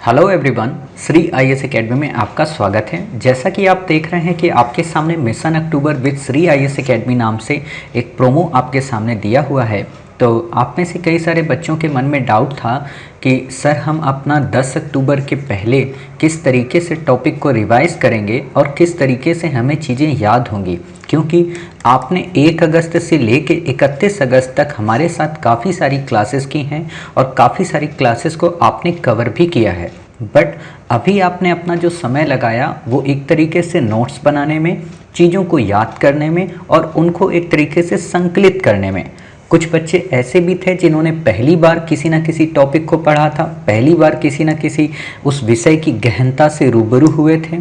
Hello everyone, Shri IAS academy में आपका स्वागत है। जैसा कि आप देख रहे हैं कि आपके सामने mission October with Shri IAS academy नाम से एक प्रोमो आपके सामने दिया हुआ है। तो आप में से कई सारे बच्चों के मन में डाउट था कि सर हम अपना 10 अक्टूबर के पहले किस तरीके से टॉपिक को रिवाइज़ करेंगे और किस तरीके से हमें चीज़ें याद होंगी, क्योंकि आपने 1 अगस्त से लेके 31 अगस्त तक हमारे साथ काफ़ी सारी क्लासेस की हैं और काफ़ी सारी क्लासेस को आपने कवर भी किया है। बट अभी आपने अपना जो समय लगाया वो एक तरीके से नोट्स बनाने में, चीज़ों को याद करने में और उनको एक तरीके से संकलित करने में। कुछ बच्चे ऐसे भी थे जिन्होंने पहली बार किसी न किसी टॉपिक को पढ़ा था, पहली बार किसी न किसी उस विषय की गहनता से रूबरू हुए थे।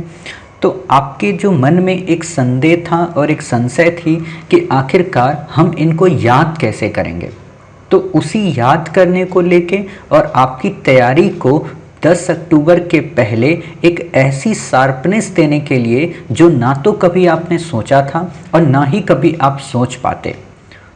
तो आपके जो मन में एक संदेह था और एक संशय थी कि आखिरकार हम इनको याद कैसे करेंगे। तो उसी याद करने को लेके और आपकी तैयारी को 10 अक्टूबर के पहले एक ऐसी शार्पनेस देने के लिए जो ना तो कभी आपने सोचा था और ना ही कभी आप सोच पाते,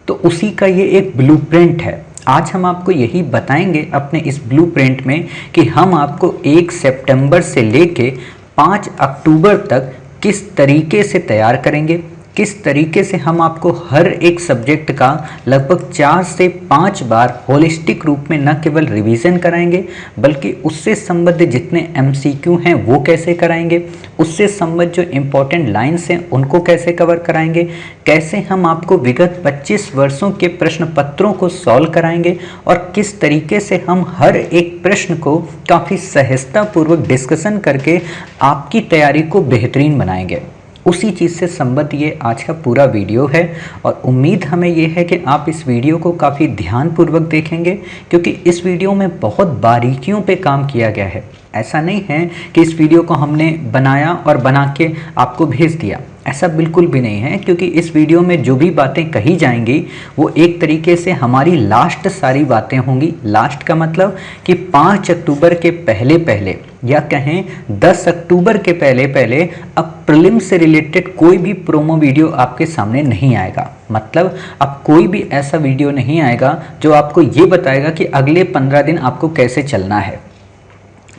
तो उसी का ये एक ब्लूप्रिंट है। आज हम आपको यही बताएंगे अपने इस ब्लूप्रिंट में कि हम आपको 1 सितंबर से लेके 5 अक्टूबर तक किस तरीके से तैयार करेंगे, किस तरीके से हम आपको हर एक सब्जेक्ट का लगभग 4 से 5 बार होलिस्टिक रूप में न केवल रिवीजन कराएंगे बल्कि उससे संबंधित जितने एमसीक्यू हैं वो कैसे कराएंगे, उससे संबंधित जो इम्पोर्टेंट लाइंस हैं उनको कैसे कवर कराएंगे, कैसे हम आपको विगत 25 वर्षों के प्रश्न पत्रों को सॉल्व कराएंगे और किस तरीके से हम हर एक प्रश्न को काफ़ी सहजतापूर्वक डिस्कशन करके आपकी तैयारी को बेहतरीन बनाएंगे। उसी चीज़ से संबद्ध ये आज का पूरा वीडियो है और उम्मीद हमें ये है कि आप इस वीडियो को काफ़ी ध्यानपूर्वक देखेंगे, क्योंकि इस वीडियो में बहुत बारीकियों पे काम किया गया है। ऐसा नहीं है कि इस वीडियो को हमने बनाया और बना के आपको भेज दिया, ऐसा बिल्कुल भी नहीं है, क्योंकि इस वीडियो में जो भी बातें कही जाएंगी वो एक तरीके से हमारी लास्ट सारी बातें होंगी। लास्ट का मतलब कि 5 अक्टूबर के पहले पहले या कहें 10 अक्टूबर के पहले पहले अब प्रीलिम से रिलेटेड कोई भी प्रोमो वीडियो आपके सामने नहीं आएगा। मतलब अब कोई भी ऐसा वीडियो नहीं आएगा जो आपको ये बताएगा कि अगले 15 दिन आपको कैसे चलना है।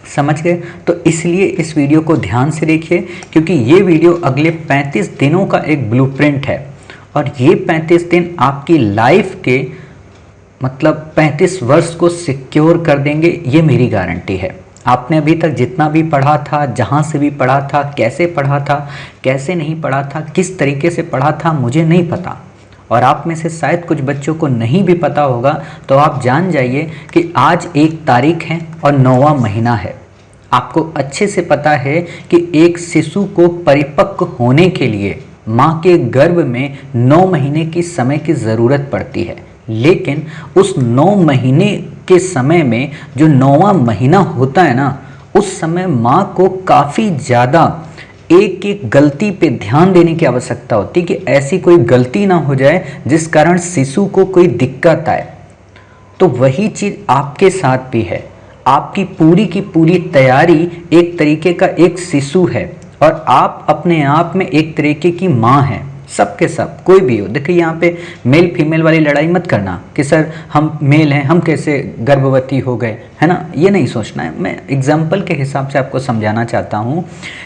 समझ गए? तो इसलिए इस वीडियो को ध्यान से देखिए, क्योंकि ये वीडियो अगले 35 दिनों का एक ब्लूप्रिंट है और ये 35 दिन आपकी लाइफ के मतलब 35 वर्ष को सिक्योर कर देंगे, ये मेरी गारंटी है। आपने अभी तक जितना भी पढ़ा था, जहाँ से भी पढ़ा था, कैसे पढ़ा था, कैसे नहीं पढ़ा था, किस तरीके से पढ़ा था, मुझे नहीं पता, और आप में से शायद कुछ बच्चों को नहीं भी पता होगा, तो आप जान जाइए कि आज 1 तारीख है और 9वां महीना है। आपको अच्छे से पता है कि एक शिशु को परिपक्व होने के लिए माँ के गर्भ में 9 महीने की समय की ज़रूरत पड़ती है, लेकिन उस 9 महीने के समय में जो 9वां महीना होता है ना, उस समय माँ को काफ़ी ज़्यादा एक एक गलती पे ध्यान देने की आवश्यकता होती है कि ऐसी कोई गलती ना हो जाए जिस कारण शिशु को कोई दिक्कत आए। तो वही चीज़ आपके साथ भी है। आपकी पूरी की पूरी तैयारी एक तरीके का एक शिशु है और आप अपने आप में एक तरीके की माँ हैं। सब के सब कोई भी हो, देखिए यहाँ पे मेल फीमेल वाली लड़ाई मत करना कि सर हम मेल हैं, हम कैसे गर्भवती हो गए, है ना, ये नहीं सोचना है। मैं एग्जाम्पल के हिसाब से आपको समझाना चाहता हूँ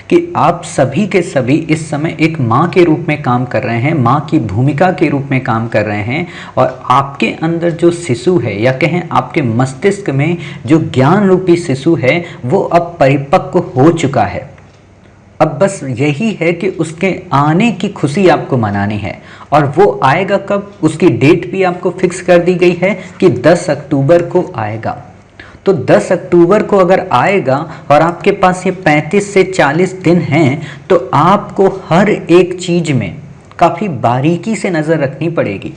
कि आप सभी के सभी इस समय एक माँ के रूप में काम कर रहे हैं, माँ की भूमिका के रूप में काम कर रहे हैं, और आपके अंदर जो शिशु है या कहें आपके मस्तिष्क में जो ज्ञान रूपी शिशु है वो अब परिपक्व हो चुका है। अब बस यही है कि उसके आने की खुशी आपको मनानी है, और वो आएगा कब, उसकी डेट भी आपको फिक्स कर दी गई है कि 10 अक्टूबर को आएगा। तो 10 अक्टूबर को अगर आएगा और आपके पास ये 35 से 40 दिन हैं, तो आपको हर एक चीज़ में काफ़ी बारीकी से नज़र रखनी पड़ेगी।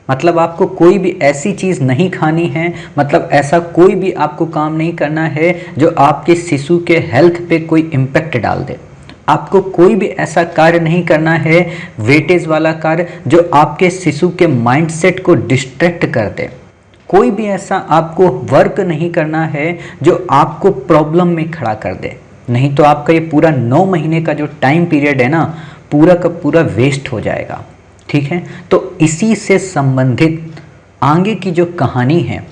मतलब आपको कोई भी ऐसी चीज़ नहीं खानी है, मतलब ऐसा कोई भी आपको काम नहीं करना है जो आपके शिशु के हेल्थ पे कोई इम्पैक्ट डाल दे। आपको कोई भी ऐसा कार्य नहीं करना है, वेटेज वाला कार्य, जो आपके शिशु के माइंडसेट को डिस्ट्रैक्ट कर दे। कोई भी ऐसा आपको वर्क नहीं करना है जो आपको प्रॉब्लम में खड़ा कर दे, नहीं तो आपका ये पूरा 9 महीने का जो टाइम पीरियड है ना, पूरा का पूरा वेस्ट हो जाएगा। ठीक है, तो इसी से संबंधित आगे की जो कहानी है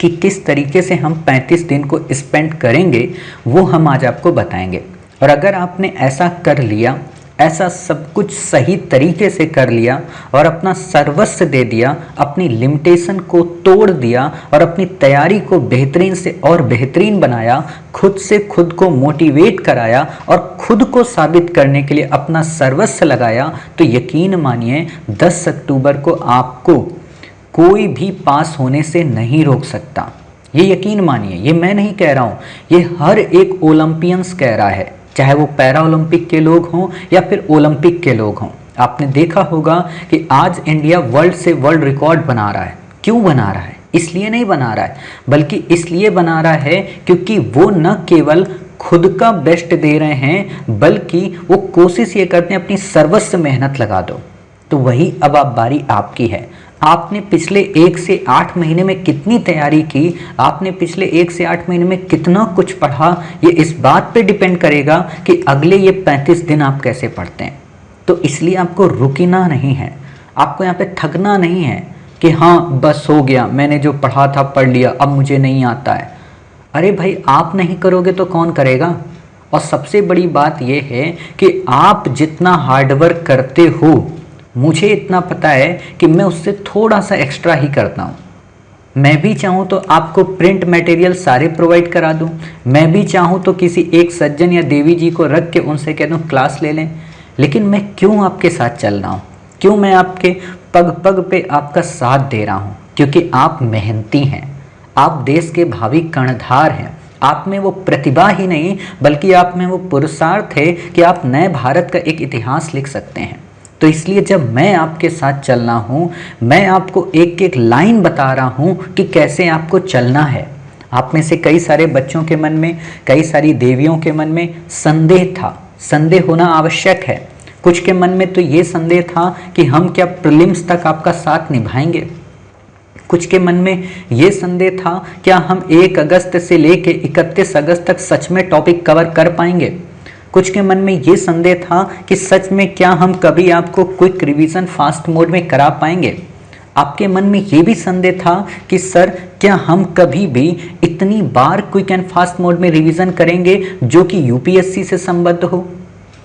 कि किस तरीके से हम 35 दिन को स्पेंड करेंगे वो हम आज आपको बताएंगे। और अगर आपने ऐसा कर लिया, ऐसा सब कुछ सही तरीके से कर लिया और अपना सर्वस्व दे दिया, अपनी लिमिटेशन को तोड़ दिया और अपनी तैयारी को बेहतरीन से और बेहतरीन बनाया, खुद से खुद को मोटिवेट कराया और खुद को साबित करने के लिए अपना सर्वस्व लगाया, तो यकीन मानिए 10 अक्टूबर को आपको कोई भी पास होने से नहीं रोक सकता। ये यकीन मानिए, ये मैं नहीं कह रहा हूँ, ये हर एक ओलंपियंस कह रहा है, चाहे वो पैरा ओलंपिक के लोग हों या फिर ओलंपिक के लोग हों। आपने देखा होगा कि आज इंडिया वर्ल्ड से वर्ल्ड रिकॉर्ड बना रहा है। क्यों बना रहा है? इसलिए नहीं बना रहा है, बल्कि इसलिए बना रहा है क्योंकि वो न केवल खुद का बेस्ट दे रहे हैं, बल्कि वो कोशिश ये करते हैं अपनी सर्वस्व मेहनत लगा दो। तो वही अब बारी आपकी है। आपने पिछले 1 से 8 महीने में कितनी तैयारी की, आपने पिछले 1 से 8 महीने में कितना कुछ पढ़ा, ये इस बात पे डिपेंड करेगा कि अगले ये 35 दिन आप कैसे पढ़ते हैं। तो इसलिए आपको रुकना नहीं है, आपको यहाँ पे थकना नहीं है कि हाँ बस हो गया, मैंने जो पढ़ा था पढ़ लिया, अब मुझे नहीं आता है। अरे भाई, आप नहीं करोगे तो कौन करेगा? और सबसे बड़ी बात यह है कि आप जितना हार्डवर्क करते हो, मुझे इतना पता है कि मैं उससे थोड़ा सा एक्स्ट्रा ही करता हूँ। मैं भी चाहूँ तो आपको प्रिंट मटेरियल सारे प्रोवाइड करा दूँ, मैं भी चाहूँ तो किसी एक सज्जन या देवी जी को रख के उनसे कह दूँ क्लास ले लें, लेकिन मैं क्यों आपके साथ चल रहा हूँ? क्यों मैं आपके पग पग पे आपका साथ दे रहा हूँ? क्योंकि आप मेहनती हैं, आप देश के भावी कर्णधार हैं। आप में वो प्रतिभा ही नहीं, बल्कि आप में वो पुरुषार्थ है कि आप नए भारत का एक इतिहास लिख सकते हैं। तो इसलिए जब मैं आपके साथ चल रहा हूँ, मैं आपको एक एक लाइन बता रहा हूँ कि कैसे आपको चलना है। आप में से कई सारे बच्चों के मन में, कई सारी देवियों के मन में संदेह था, संदेह होना आवश्यक है। कुछ के मन में तो ये संदेह था कि हम क्या प्रीलिम्स तक आपका साथ निभाएंगे। कुछ के मन में ये संदेह था क्या हम 1 अगस्त से लेके 31 अगस्त तक सच में टॉपिक कवर कर पाएंगे। कुछ के मन में ये संदेह था कि सच में क्या हम कभी आपको क्विक रिवीजन फास्ट मोड में करा पाएंगे। आपके मन में ये भी संदेह था कि सर क्या हम कभी भी इतनी बार क्विक एंड फास्ट मोड में रिवीजन करेंगे जो कि यूपीएससी से संबद्ध हो।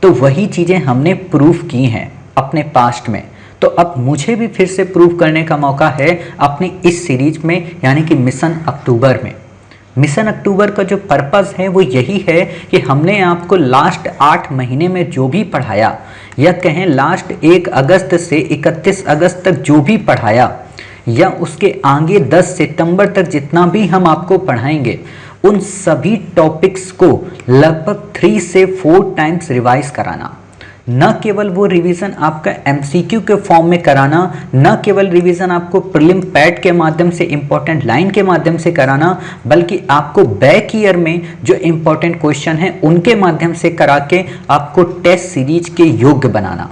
तो वही चीज़ें हमने प्रूफ की हैं अपने पास्ट में। तो अब मुझे भी फिर से प्रूव करने का मौका है अपनी इस सीरीज में, यानी कि मिशन अक्टूबर में। मिशन अक्टूबर का जो पर्पस है वो यही है कि हमने आपको लास्ट 8 महीने में जो भी पढ़ाया, या कहें लास्ट 1 अगस्त से 31 अगस्त तक जो भी पढ़ाया, या उसके आगे 10 सितंबर तक जितना भी हम आपको पढ़ाएंगे, उन सभी टॉपिक्स को लगभग 3 से 4 टाइम्स रिवाइज कराना। न केवल वो रिवीजन आपका एमसीक्यू के फॉर्म में कराना, न केवल रिवीजन आपको प्रीलिम पैड के माध्यम से इंपॉर्टेंट लाइन के माध्यम से कराना, बल्कि आपको बैक ईयर में जो इंपॉर्टेंट क्वेश्चन हैं उनके माध्यम से करा के आपको टेस्ट सीरीज के योग्य बनाना।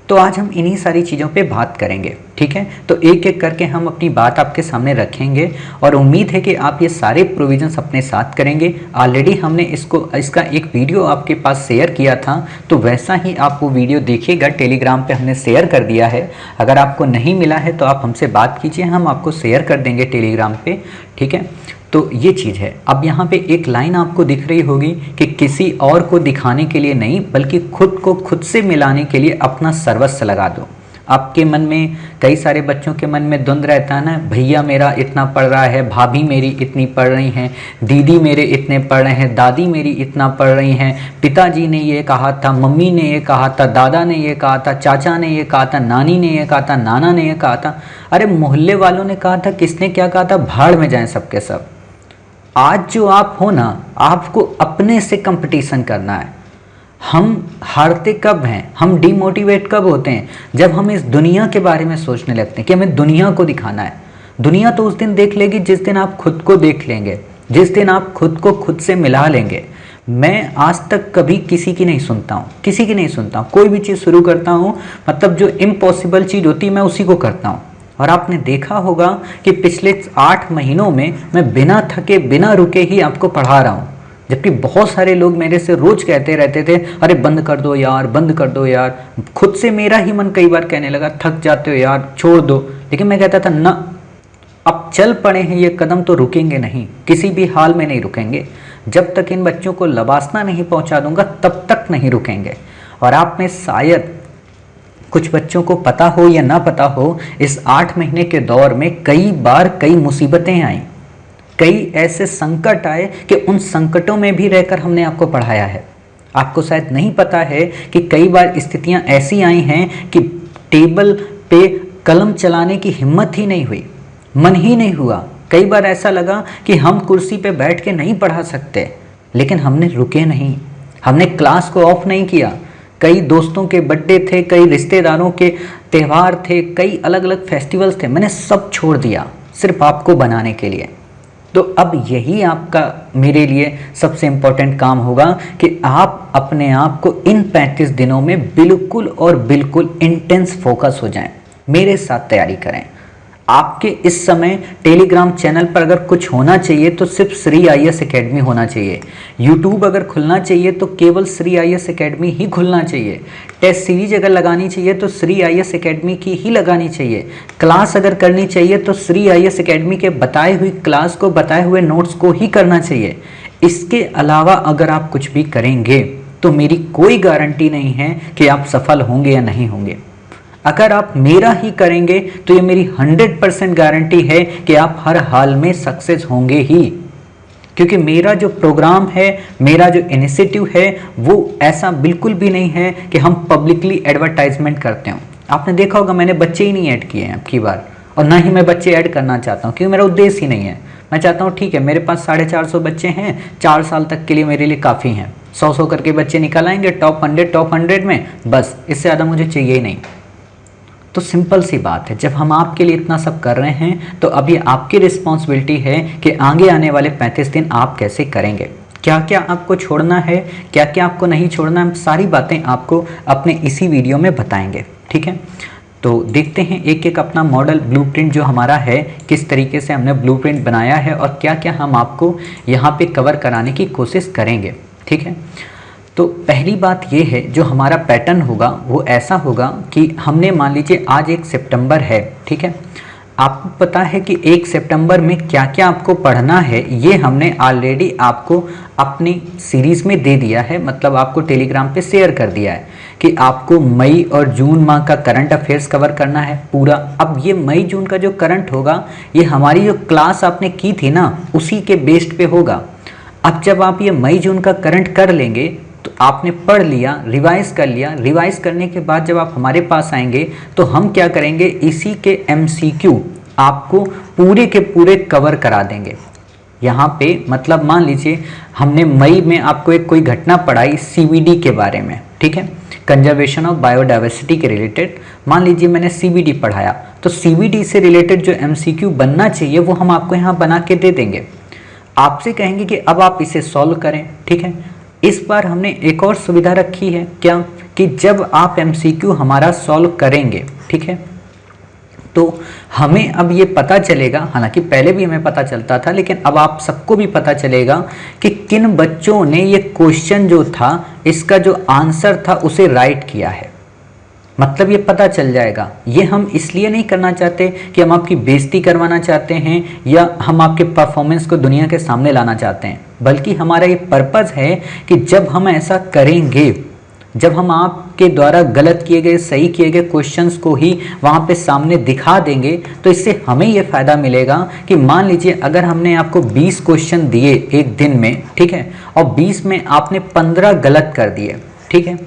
तो आज हम इन्हीं सारी चीज़ों पे बात करेंगे, ठीक है। तो एक एक करके हम अपनी बात आपके सामने रखेंगे और उम्मीद है कि आप ये सारे प्रोविजंस अपने साथ करेंगे। ऑलरेडी हमने इसका एक वीडियो आपके पास शेयर किया था, तो वैसा ही आप वो वीडियो देखिएगा। टेलीग्राम पे हमने शेयर कर दिया है। अगर आपको नहीं मिला है तो आप हमसे बात कीजिए, हम आपको शेयर कर देंगे टेलीग्राम पे, ठीक है। तो ये चीज़ है। अब यहाँ पे एक लाइन आपको दिख रही होगी कि किसी और को दिखाने के लिए नहीं, बल्कि खुद को खुद से मिलाने के लिए अपना सर्वस्व लगा दो। आपके मन में, कई सारे बच्चों के मन में द्वंद्व रहता है ना, भैया मेरा इतना पढ़ रहा है, भाभी मेरी इतनी पढ़ रही हैं, दीदी मेरे इतने पढ़ रहे हैं, दादी मेरी इतना पढ़ रही हैं, पिताजी ने ये कहा था, मम्मी ने ये कहा था, दादा ने ये कहा था, चाचा ने ये कहा था, नानी ने ये कहा था, नाना ने ये कहा था, अरे मोहल्ले वालों ने कहा था, किसने क्या कहा था, भाड़ में जाएं सबके सब। आज जो आप हो ना, आपको अपने से कंपटीशन करना है। हम हारते कब हैं, हम डिमोटिवेट कब होते हैं, जब हम इस दुनिया के बारे में सोचने लगते हैं कि हमें दुनिया को दिखाना है। दुनिया तो उस दिन देख लेगी जिस दिन आप खुद को देख लेंगे, जिस दिन आप खुद को खुद से मिला लेंगे। मैं आज तक कभी किसी की नहीं सुनता हूँ, किसी की नहीं सुनता हूँ। कोई भी चीज़ शुरू करता हूँ, मतलब जो इम्पॉसिबल चीज़ होती है मैं उसी को करता हूँ। और आपने देखा होगा कि पिछले 8 महीनों में मैं बिना थके बिना रुके ही आपको पढ़ा रहा हूँ, जबकि बहुत सारे लोग मेरे से रोज कहते रहते थे अरे बंद कर दो यार, बंद कर दो यार। खुद से मेरा ही मन कई बार कहने लगा थक जाते हो यार, छोड़ दो। लेकिन मैं कहता था ना, अब चल पड़े हैं ये कदम तो रुकेंगे नहीं, किसी भी हाल में नहीं रुकेंगे। जब तक इन बच्चों को लबासना नहीं पहुंचा दूंगा तब तक नहीं रुकेंगे। और आप में शायद कुछ बच्चों को पता हो या ना पता हो, इस 8 महीने के दौर में कई बार कई मुसीबतें आई, कई ऐसे संकट आए कि उन संकटों में भी रहकर हमने आपको पढ़ाया है। आपको शायद नहीं पता है कि कई बार स्थितियां ऐसी आई हैं कि टेबल पे कलम चलाने की हिम्मत ही नहीं हुई, मन ही नहीं हुआ। कई बार ऐसा लगा कि हम कुर्सी पे बैठ के नहीं पढ़ा सकते, लेकिन हमने रुके नहीं, हमने क्लास को ऑफ नहीं किया। कई दोस्तों के बर्थडे थे, कई रिश्तेदारों के त्यौहार थे, कई अलग अलग फेस्टिवल्स थे, मैंने सब छोड़ दिया सिर्फ आपको बनाने के लिए। तो अब यही आपका मेरे लिए सबसे इम्पोर्टेंट काम होगा कि आप अपने आप को इन 35 दिनों में बिल्कुल और बिल्कुल इंटेंस फोकस हो जाएं, मेरे साथ तैयारी करें। आपके इस समय टेलीग्राम चैनल पर अगर कुछ होना चाहिए तो सिर्फ श्री आईएएस एकेडमी होना चाहिए। यूट्यूब अगर खुलना चाहिए तो केवल श्री आईएएस एकेडमी ही खुलना चाहिए। टेस्ट सीरीज अगर लगानी चाहिए तो श्री आईएएस एकेडमी की ही लगानी चाहिए। क्लास अगर करनी चाहिए तो श्री आईएएस एकेडमी के बताए हुई क्लास को, बताए हुए नोट्स को ही करना चाहिए। इसके अलावा अगर आप कुछ भी करेंगे तो मेरी कोई गारंटी नहीं है कि आप सफल होंगे या नहीं होंगे। अगर आप मेरा ही करेंगे तो ये मेरी 100% गारंटी है कि आप हर हाल में सक्सेस होंगे ही, क्योंकि मेरा जो प्रोग्राम है, मेरा जो इनिशिएटिव है, वो ऐसा बिल्कुल भी नहीं है कि हम पब्लिकली एडवर्टाइजमेंट करते हो। आपने देखा होगा मैंने बच्चे ही नहीं ऐड किए हैं अब की बार, और ना ही मैं बच्चे ऐड करना चाहता हूँ, क्योंकि मेरा उद्देश्य ही नहीं है। मैं चाहता हूँ ठीक है मेरे पास 450 बच्चे हैं, 4 साल तक के लिए मेरे लिए काफ़ी हैं। 100 करके बच्चे निकल आएंगे टॉप 100 में, बस इससे ज़्यादा मुझे चाहिए ही नहीं। तो सिंपल सी बात है, जब हम आपके लिए इतना सब कर रहे हैं तो अब ये आपकी रिस्पॉन्सिबिलिटी है कि आगे आने वाले 35 दिन आप कैसे करेंगे, क्या क्या आपको छोड़ना है, क्या क्या आपको नहीं छोड़ना है, सारी बातें आपको अपने इसी वीडियो में बताएंगे। ठीक है, तो देखते हैं एक एक अपना मॉडल ब्लूप्रिंट जो हमारा है, किस तरीके से हमने ब्लूप्रिंट बनाया है और क्या क्या हम आपको यहाँ पे कवर कराने की कोशिश करेंगे। ठीक है, तो पहली बात ये है, जो हमारा पैटर्न होगा वो ऐसा होगा कि हमने मान लीजिए आज 1 सितंबर है। ठीक है, आपको पता है कि 1 सितंबर में क्या क्या आपको पढ़ना है, ये हमने ऑलरेडी आपको अपनी सीरीज़ में दे दिया है, मतलब आपको टेलीग्राम पे शेयर कर दिया है कि आपको मई और जून माह का करंट अफेयर्स कवर करना है पूरा। अब ये मई जून का जो करंट होगा ये हमारी जो क्लास आपने की थी ना, उसी के बेस्ड पे होगा। अब जब आप ये मई जून का करंट कर लेंगे तो आपने पढ़ लिया, रिवाइज कर लिया। रिवाइज करने के बाद जब आप हमारे पास आएंगे तो हम क्या करेंगे, इसी के एमसीक्यू आपको पूरे के पूरे कवर करा देंगे। यहाँ पे मतलब मान लीजिए हमने मई में आपको एक कोई घटना पढ़ाई सीबीडी के बारे में, ठीक है, कंजर्वेशन ऑफ बायोडाइवर्सिटी के रिलेटेड। मान लीजिए मैंने सीबीडी पढ़ाया, तो सीबीडी से रिलेटेड जो एमसीक्यू बनना चाहिए वो हम आपको यहाँ बना के दे देंगे। आपसे कहेंगे कि अब आप इसे सॉल्व करें। ठीक है, इस बार हमने एक और सुविधा रखी है, क्या कि जब आप एमसीक्यू हमारा सॉल्व करेंगे, ठीक है, तो हमें अब ये पता चलेगा, हालांकि पहले भी हमें पता चलता था, लेकिन अब आप सबको भी पता चलेगा कि किन बच्चों ने ये क्वेश्चन जो था इसका जो आंसर था उसे राइट किया है। मतलब ये पता चल जाएगा। ये हम इसलिए नहीं करना चाहते कि हम आपकी बेइज्जती करवाना चाहते हैं या हम आपके परफॉर्मेंस को दुनिया के सामने लाना चाहते हैं, बल्कि हमारा ये पर्पज़ है कि जब हम ऐसा करेंगे, जब हम आपके द्वारा गलत किए गए सही किए गए क्वेश्चंस को ही वहाँ पे सामने दिखा देंगे, तो इससे हमें ये फ़ायदा मिलेगा कि मान लीजिए अगर हमने आपको 20 क्वेश्चन दिए एक दिन में, ठीक है, और 20 में आपने 15 गलत कर दिए, ठीक है।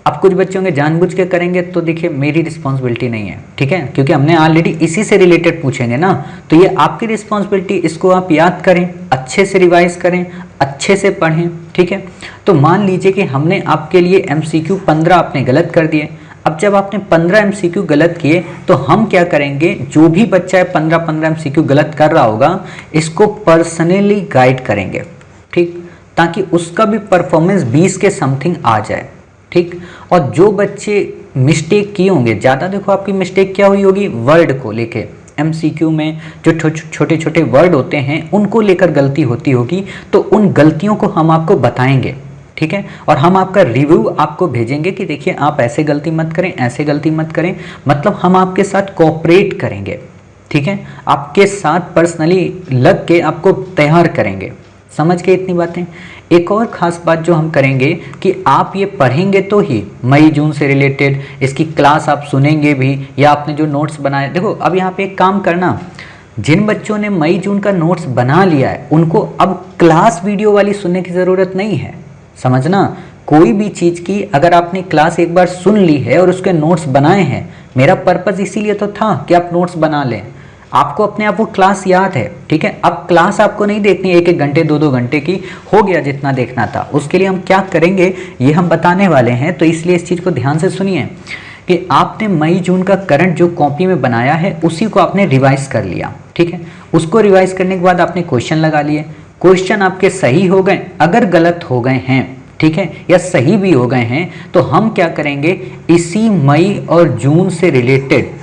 अब कुछ बच्चों के जानबूझ के करेंगे तो देखिए मेरी रिस्पॉन्सिबिलिटी नहीं है, ठीक है, क्योंकि हमने ऑलरेडी इसी से रिलेटेड पूछेंगे ना, तो ये आपकी रिस्पॉन्सिबिलिटी। इसको आप याद करें, अच्छे से रिवाइज करें, अच्छे से पढ़ें, ठीक है। तो मान लीजिए कि हमने आपके लिए एमसीक्यू 15 आपने गलत कर दिए। अब जब आपने 15 एमसीक्यू गलत किए तो हम क्या करेंगे, जो भी बच्चा 15 एमसीक्यू गलत कर रहा होगा इसको पर्सनली गाइड करेंगे, ठीक, ताकि उसका भी परफॉर्मेंस 20 के समथिंग आ जाए, ठीक। और जो बच्चे मिस्टेक किए होंगे ज़्यादा, देखो आपकी मिस्टेक क्या हुई होगी, वर्ड को लेके, एमसीक्यू में जो छोटे छोटे वर्ड होते हैं उनको लेकर गलती होती होगी, तो उन गलतियों को हम आपको बताएंगे, ठीक है, और हम आपका रिव्यू आपको भेजेंगे कि देखिए आप ऐसे गलती मत करें, ऐसे गलती मत करें। मतलब हम आपके साथ कोऑपरेट करेंगे, ठीक है, आपके साथ पर्सनली लग के आपको तैयार करेंगे। समझ गए इतनी बातें। एक और ख़ास बात जो हम करेंगे कि आप ये पढ़ेंगे तो ही मई जून से रिलेटेड इसकी क्लास आप सुनेंगे भी, या आपने जो नोट्स बनाए, देखो अब यहाँ पे एक काम करना, जिन बच्चों ने मई जून का नोट्स बना लिया है उनको अब क्लास वीडियो वाली सुनने की ज़रूरत नहीं है। समझना, कोई भी चीज़ की अगर आपने क्लास एक बार सुन ली है और उसके नोट्स बनाए हैं, मेरा पर्पज़ इसीलिए तो था कि आप नोट्स बना लें, आपको अपने आप वो क्लास याद है। ठीक है, अब क्लास आपको नहीं देखनी एक एक घंटे 2-2 घंटे की, हो गया जितना देखना था। उसके लिए हम क्या करेंगे ये हम बताने वाले हैं, तो इसलिए इस चीज़ को ध्यान से सुनिए कि आपने मई जून का करंट जो कॉपी में बनाया है उसी को आपने रिवाइज कर लिया। ठीक है, उसको रिवाइज करने के बाद आपने क्वेश्चन लगा लिए, क्वेश्चन आपके सही हो गए, अगर गलत हो गए हैं, ठीक है, या सही भी हो गए हैं, तो हम क्या करेंगे, इसी मई और जून से रिलेटेड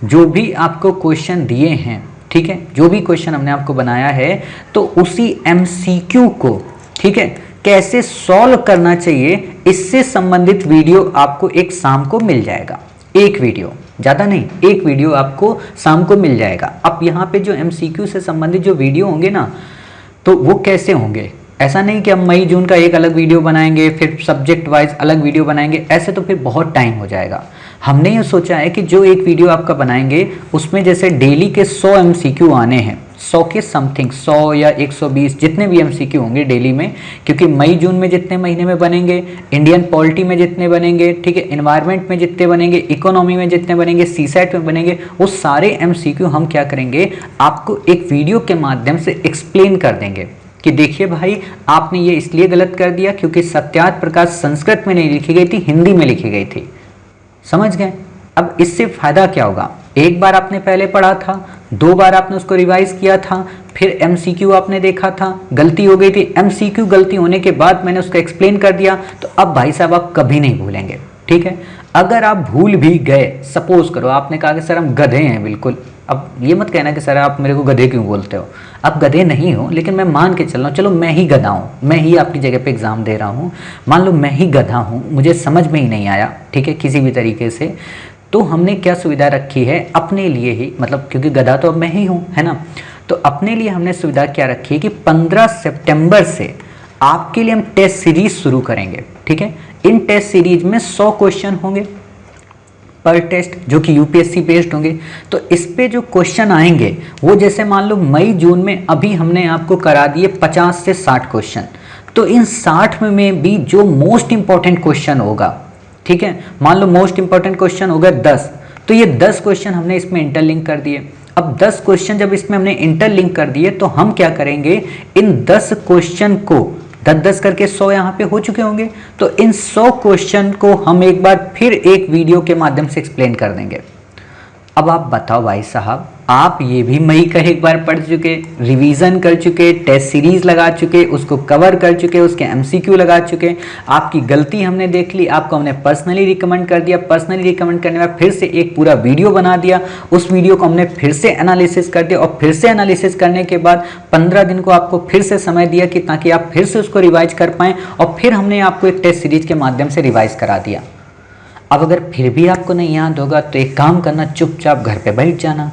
जो भी आपको क्वेश्चन दिए हैं, ठीक है, जो भी क्वेश्चन हमने आपको बनाया है, तो उसी एमसीक्यू को, ठीक है, कैसे सॉल्व करना चाहिए, इससे संबंधित वीडियो आपको एक शाम को मिल जाएगा। एक वीडियो, ज़्यादा नहीं, एक वीडियो आपको शाम को मिल जाएगा। अब यहाँ पे जो एमसीक्यू से संबंधित जो वीडियो होंगे ना, तो वो कैसे होंगे, ऐसा नहीं कि हम मई जून का एक अलग वीडियो बनाएंगे फिर सब्जेक्ट वाइज अलग वीडियो बनाएंगे, ऐसे तो फिर बहुत टाइम हो जाएगा। हमने ये सोचा है कि जो एक वीडियो आपका बनाएंगे उसमें जैसे डेली के 100 एमसीक्यू आने हैं, 100 के समथिंग, 100 या 120 जितने भी एमसीक्यू होंगे डेली में, क्योंकि मई जून में जितने महीने में बनेंगे, इंडियन पॉलिटी में जितने बनेंगे, ठीक है, एनवायरनमेंट में जितने बनेंगे, इकोनॉमी में जितने बनेंगे, सीसैट में बनेंगे, वो सारे एमसीक्यू हम क्या करेंगे, आपको एक वीडियो के माध्यम से एक्सप्लेन कर देंगे कि देखिए भाई आपने ये इसलिए गलत कर दिया क्योंकि सत्यार्थ प्रकाश संस्कृत में नहीं लिखी गई थी, हिंदी में लिखी गई थी। समझ गए। अब इससे फायदा क्या होगा, एक बार आपने पहले पढ़ा था, 2 बार आपने उसको रिवाइज किया था, फिर एमसीक्यू आपने देखा था, गलती हो गई थी, एमसीक्यू गलती होने के बाद मैंने उसको एक्सप्लेन कर दिया, तो अब भाई साहब आप कभी नहीं भूलेंगे। ठीक है, अगर आप भूल भी गए, सपोज करो आपने कहा कि सर हम गधे हैं बिल्कुल, अब ये मत कहना कि सर आप मेरे को गधे क्यों बोलते हो, आप गधे नहीं हो, लेकिन मैं मान के चल रहा हूँ, चलो मैं ही गधा हूँ, मैं ही आपकी जगह पे एग्ज़ाम दे रहा हूँ, मान लो मैं ही गधा हूँ, मुझे समझ में ही नहीं आया, ठीक है, किसी भी तरीके से, तो हमने क्या सुविधा रखी है अपने लिए ही, मतलब क्योंकि गधा तो अब मैं ही हूँ, है ना, तो अपने लिए हमने सुविधा क्या रखी है कि 15 सितंबर से आपके लिए हम टेस्ट सीरीज शुरू करेंगे। ठीक है, इन टेस्ट सीरीज में 100 क्वेश्चन होंगे पर टेस्ट, जो कि यूपीएससी बेस्ड होंगे। तो इस पे जो क्वेश्चन आएंगे वो जैसे मान लो मई जून में अभी हमने आपको करा दिए 50 से 60 क्वेश्चन, तो इन 60 में भी जो मोस्ट इंपॉर्टेंट क्वेश्चन होगा, ठीक है, मान लो मोस्ट इंपॉर्टेंट क्वेश्चन होगा 10, तो ये 10 क्वेश्चन हमने इसमें इंटरलिंक कर दिए। अब 10 क्वेश्चन जब इसमें हमने इंटरलिंक कर दिए, तो हम क्या करेंगे, इन 10 क्वेश्चन को 10-10 करके 100 यहाँ पे हो चुके होंगे, तो इन 100 क्वेश्चन को हम एक बार फिर एक वीडियो के माध्यम से एक्सप्लेन कर देंगे। अब आप बताओ भाई साहब, आप ये भी मई का एक बार पढ़ चुके, रिवीजन कर चुके, टेस्ट सीरीज लगा चुके, उसको कवर कर चुके, उसके एमसीक्यू लगा चुके, आपकी गलती हमने देख ली, आपको हमने पर्सनली रिकमेंड कर दिया, पर्सनली रिकमेंड करने के बाद फिर से एक पूरा वीडियो बना दिया, उस वीडियो को हमने फिर से एनालिसिस कर दिया, और फिर से एनालिसिस करने के बाद 15 दिन को आपको फिर से समय दिया कि ताकि आप फिर से उसको रिवाइज कर पाएँ, और फिर हमने आपको एक टेस्ट सीरीज के माध्यम से रिवाइज करा दिया। अब अगर फिर भी आपको नहीं याद होगा तो एक काम करना, चुपचाप घर पे बैठ जाना,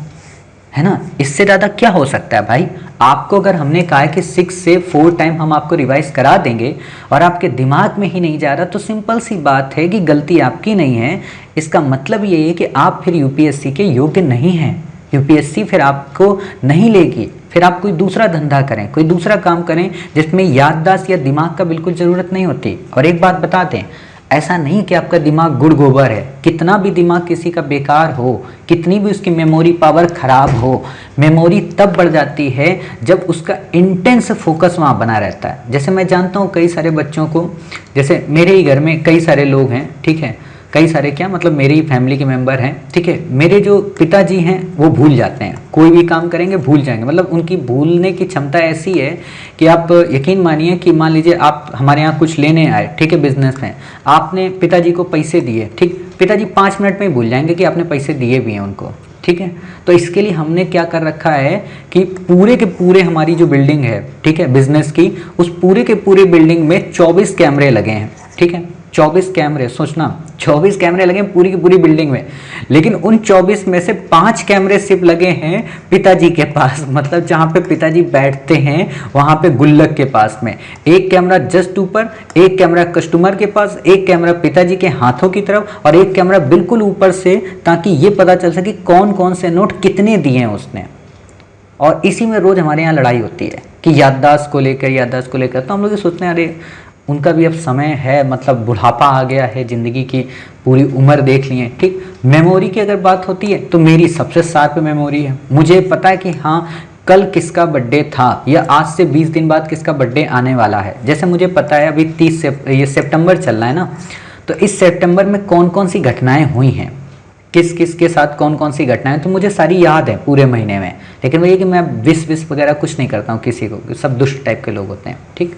है ना, इससे ज़्यादा क्या हो सकता है भाई। आपको अगर हमने कहा है कि 6 से 4 टाइम हम आपको रिवाइज करा देंगे और आपके दिमाग में ही नहीं जा रहा, तो सिंपल सी बात है कि गलती आपकी नहीं है। इसका मतलब ये है कि आप फिर यूपीएससी के योग्य नहीं हैं, यूपीएससी फिर आपको नहीं लेगी, फिर आप कोई दूसरा धंधा करें, कोई दूसरा काम करें जिसमें याददाश्त या दिमाग का बिल्कुल ज़रूरत नहीं होती। और एक बात बता दें, ऐसा नहीं कि आपका दिमाग गुड़ गोबर है, कितना भी दिमाग किसी का बेकार हो, कितनी भी उसकी मेमोरी पावर खराब हो, मेमोरी तब बढ़ जाती है जब उसका इंटेंस फोकस वहाँ बना रहता है। जैसे मैं जानता हूँ कई सारे बच्चों को, जैसे मेरे ही घर में कई सारे लोग हैं, ठीक है, कई सारे क्या मतलब मेरी फैमिली के मेंबर हैं, ठीक है, मेरे जो पिताजी हैं वो भूल जाते हैं, कोई भी काम करेंगे भूल जाएंगे, मतलब उनकी भूलने की क्षमता ऐसी है कि आप यकीन मानिए कि मान लीजिए आप हमारे यहाँ कुछ लेने आए, ठीक है, बिजनेस में आपने पिताजी को पैसे दिए, ठीक, पिताजी 5 मिनट में ही भूल जाएंगे कि आपने पैसे दिए भी हैं उनको। ठीक है, तो इसके लिए हमने क्या कर रखा है कि पूरे के पूरे हमारी जो बिल्डिंग है, ठीक है, बिजनेस की, उस पूरे के पूरे बिल्डिंग में 24 कैमरे लगे हैं। ठीक है, 24 कैमरे, सोचना 24 कैमरे लगे पूरी की पूरी बिल्डिंग में, लेकिन उन 24 में से 5 कैमरे सिर्फ लगे हैं पिताजी के पास, मतलब जहाँ पे पिताजी बैठते हैं वहाँ पे गुल्लक के पास में। एक कैमरा जस्ट ऊपर, एक कैमरा कस्टमर के पास, एक कैमरा पिताजी के हाथों की तरफ और एक कैमरा बिल्कुल ऊपर से, ताकि ये पता चल सके कौन कौन से नोट कितने दिए हैं उसने। और इसी में रोज हमारे यहाँ लड़ाई होती है कि याददाश्त को लेकर। तो हम लोग ये सोचते हैं अरे उनका भी अब समय है, मतलब बुढ़ापा आ गया है, ज़िंदगी की पूरी उम्र देख लिए, ठीक। मेमोरी की अगर बात होती है तो मेरी सबसे शार्प मेमोरी है। मुझे पता है कि हाँ कल किसका बर्थडे था या आज से 20 दिन बाद किसका बर्थडे आने वाला है। जैसे मुझे पता है अभी 30 ये सितंबर चल रहा है ना, तो इस सितंबर में कौन कौन सी घटनाएं हुई हैं, किस किस के साथ कौन कौन सी घटनाएं, तो मुझे सारी याद है पूरे महीने में। लेकिन वही कि मैं विश वगैरह कुछ नहीं करता हूँ किसी को, सब दुष्ट टाइप के लोग होते हैं, ठीक।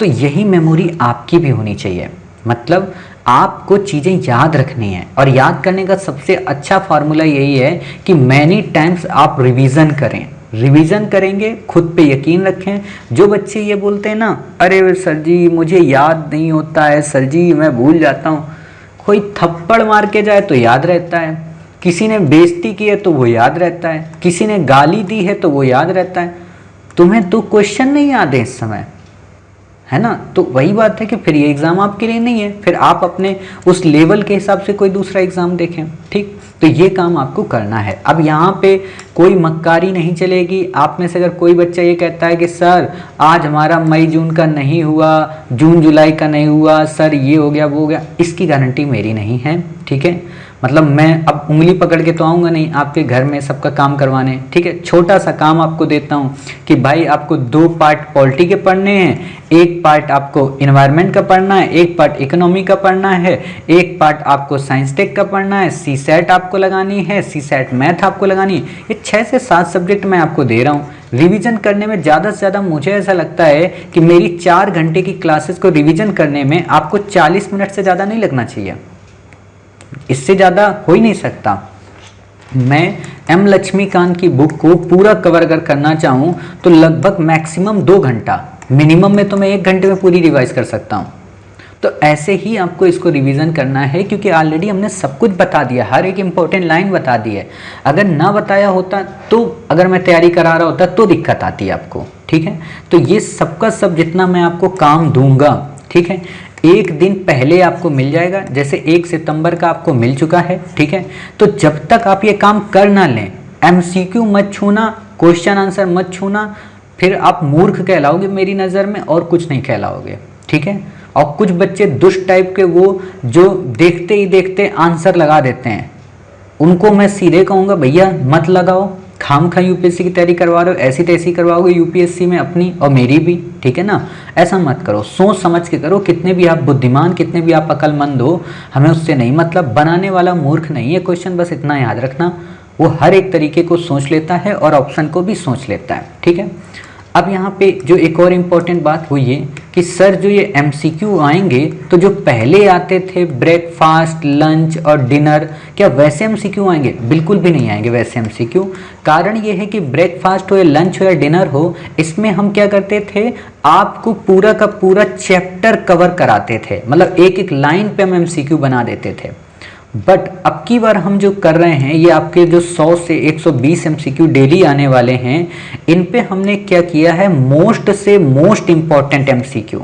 तो यही मेमोरी आपकी भी होनी चाहिए, मतलब आपको चीज़ें याद रखनी है। और याद करने का सबसे अच्छा फार्मूला यही है कि मैनी टाइम्स आप रिवीजन करें। रिवीजन करेंगे, खुद पे यकीन रखें। जो बच्चे ये बोलते हैं ना, अरे सर जी मुझे याद नहीं होता है, सर जी मैं भूल जाता हूँ, कोई थप्पड़ मार के जाए तो याद रहता है, किसी ने बेइज्जती की है तो वो याद रहता है, किसी ने गाली दी है तो वो याद रहता है। तुम्हें तो क्वेश्चन नहीं याद है इस समय, है ना। तो वही बात है कि फिर ये एग्ज़ाम आपके लिए नहीं है, फिर आप अपने उस लेवल के हिसाब से कोई दूसरा एग्ज़ाम देखें, ठीक। तो ये काम आपको करना है। अब यहाँ पे कोई मक्कारी नहीं चलेगी। आप में से अगर कोई बच्चा ये कहता है कि सर आज हमारा मई जून का नहीं हुआ, जून जुलाई का नहीं हुआ, सर ये हो गया वो हो गया, इसकी गारंटी मेरी नहीं है, ठीक है। मतलब मैं अब उंगली पकड़ के तो आऊँगा नहीं आपके घर में सबका काम करवाने, ठीक है। छोटा सा काम आपको देता हूँ कि भाई आपको 2 पार्ट पॉलिटी के पढ़ने हैं, एक पार्ट आपको इन्वायरमेंट का पढ़ना है, एक पार्ट इकोनॉमी का पढ़ना है, एक पार्ट आपको साइंस टेक का पढ़ना है, CSET आपको लगानी है, CSET मैथ आपको लगानी है। ये 6 से 7 सब्जेक्ट मैं आपको दे रहा हूँ। रिवीजन करने में ज़्यादा से ज़्यादा मुझे ऐसा लगता है कि मेरी 4 घंटे की क्लासेस को रिवीजन करने में आपको 40 मिनट से ज़्यादा नहीं लगना चाहिए, इससे ज़्यादा हो ही नहीं सकता। मैं M लक्ष्मीकांत की बुक को पूरा कवर अगर करना चाहूँ तो लगभग मैक्सिमम 2 घंटा, मिनिमम में तो मैं 1 घंटे में पूरी रिवाइज कर सकता हूँ। तो ऐसे ही आपको इसको रिवीजन करना है, क्योंकि ऑलरेडी हमने सब कुछ बता दिया, हर एक इंपॉर्टेंट लाइन बता दी है। अगर ना बताया होता तो, अगर मैं तैयारी करा रहा होता तो दिक्कत आती है आपको, ठीक है। तो ये सबका सब जितना मैं आपको काम दूंगा, ठीक है, 1 दिन पहले आपको मिल जाएगा। जैसे 1 सितंबर का आपको मिल चुका है, ठीक है। तो जब तक आप ये काम कर ना लें, MCQ मत छूना, क्वेश्चन आंसर मत छूना, फिर आप मूर्ख कहलाओगे मेरी नज़र में और कुछ नहीं कहलाओगे, ठीक है। और कुछ बच्चे दुष्ट टाइप के, वो जो देखते ही देखते आंसर लगा देते हैं, उनको मैं सीधे कहूँगा भैया मत लगाओ, खामखा यूपीएससी की तैयारी करवा रहे हो, ऐसी तैसी करवाओगे यूपीएससी में अपनी और मेरी भी, ठीक है ना। ऐसा मत करो, सोच समझ के करो। कितने भी आप बुद्धिमान, कितने भी आप अक्लमंद हो, हमें उससे नहीं मतलब। बनाने वाला मूर्ख नहीं है क्वेश्चन, बस इतना याद रखना, वो हर एक तरीके को सोच लेता है और ऑप्शन को भी सोच लेता है, ठीक है। अब यहाँ पे जो एक और इम्पॉर्टेंट बात हुई है कि सर जो ये MCQ आएंगे, तो जो पहले आते थे ब्रेकफास्ट, लंच और डिनर, क्या वैसे MCQ आएंगे? बिल्कुल भी नहीं आएंगे वैसे MCQ। कारण ये है कि ब्रेकफास्ट हो या लंच हो या डिनर हो, इसमें हम क्या करते थे, आपको पूरा का पूरा चैप्टर कवर कराते थे, मतलब एक एक लाइन पे हम MCQ बना देते थे। बट अब की बार हम जो कर रहे हैं, ये आपके जो 100 से 120 MCQ डेली आने वाले हैं, इन पे हमने क्या किया है, मोस्ट से मोस्ट इम्पॉर्टेंट MCQ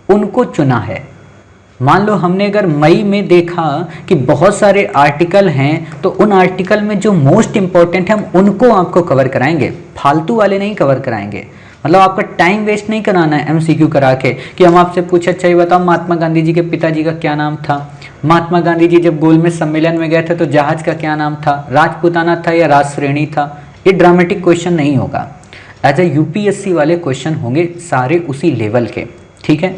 उनको चुना है। मान लो हमने अगर मई में देखा कि बहुत सारे आर्टिकल हैं, तो उन आर्टिकल में जो मोस्ट इम्पॉर्टेंट है हम उनको आपको कवर कराएंगे, फालतू वाले नहीं कवर कराएंगे। मतलब आपका टाइम वेस्ट नहीं कराना है MCQ करा के कि हम आपसे पूछे अच्छा ये बताओ महात्मा गांधी जी के पिताजी का क्या नाम था, महात्मा गांधी जी जब गोलमेज सम्मेलन में गए थे तो जहाज का क्या नाम था, राजपूताना था या राजश्रेणी था। ये ड्रामेटिक क्वेश्चन नहीं होगा, एज ए UPSC वाले क्वेश्चन होंगे सारे उसी लेवल के, ठीक है।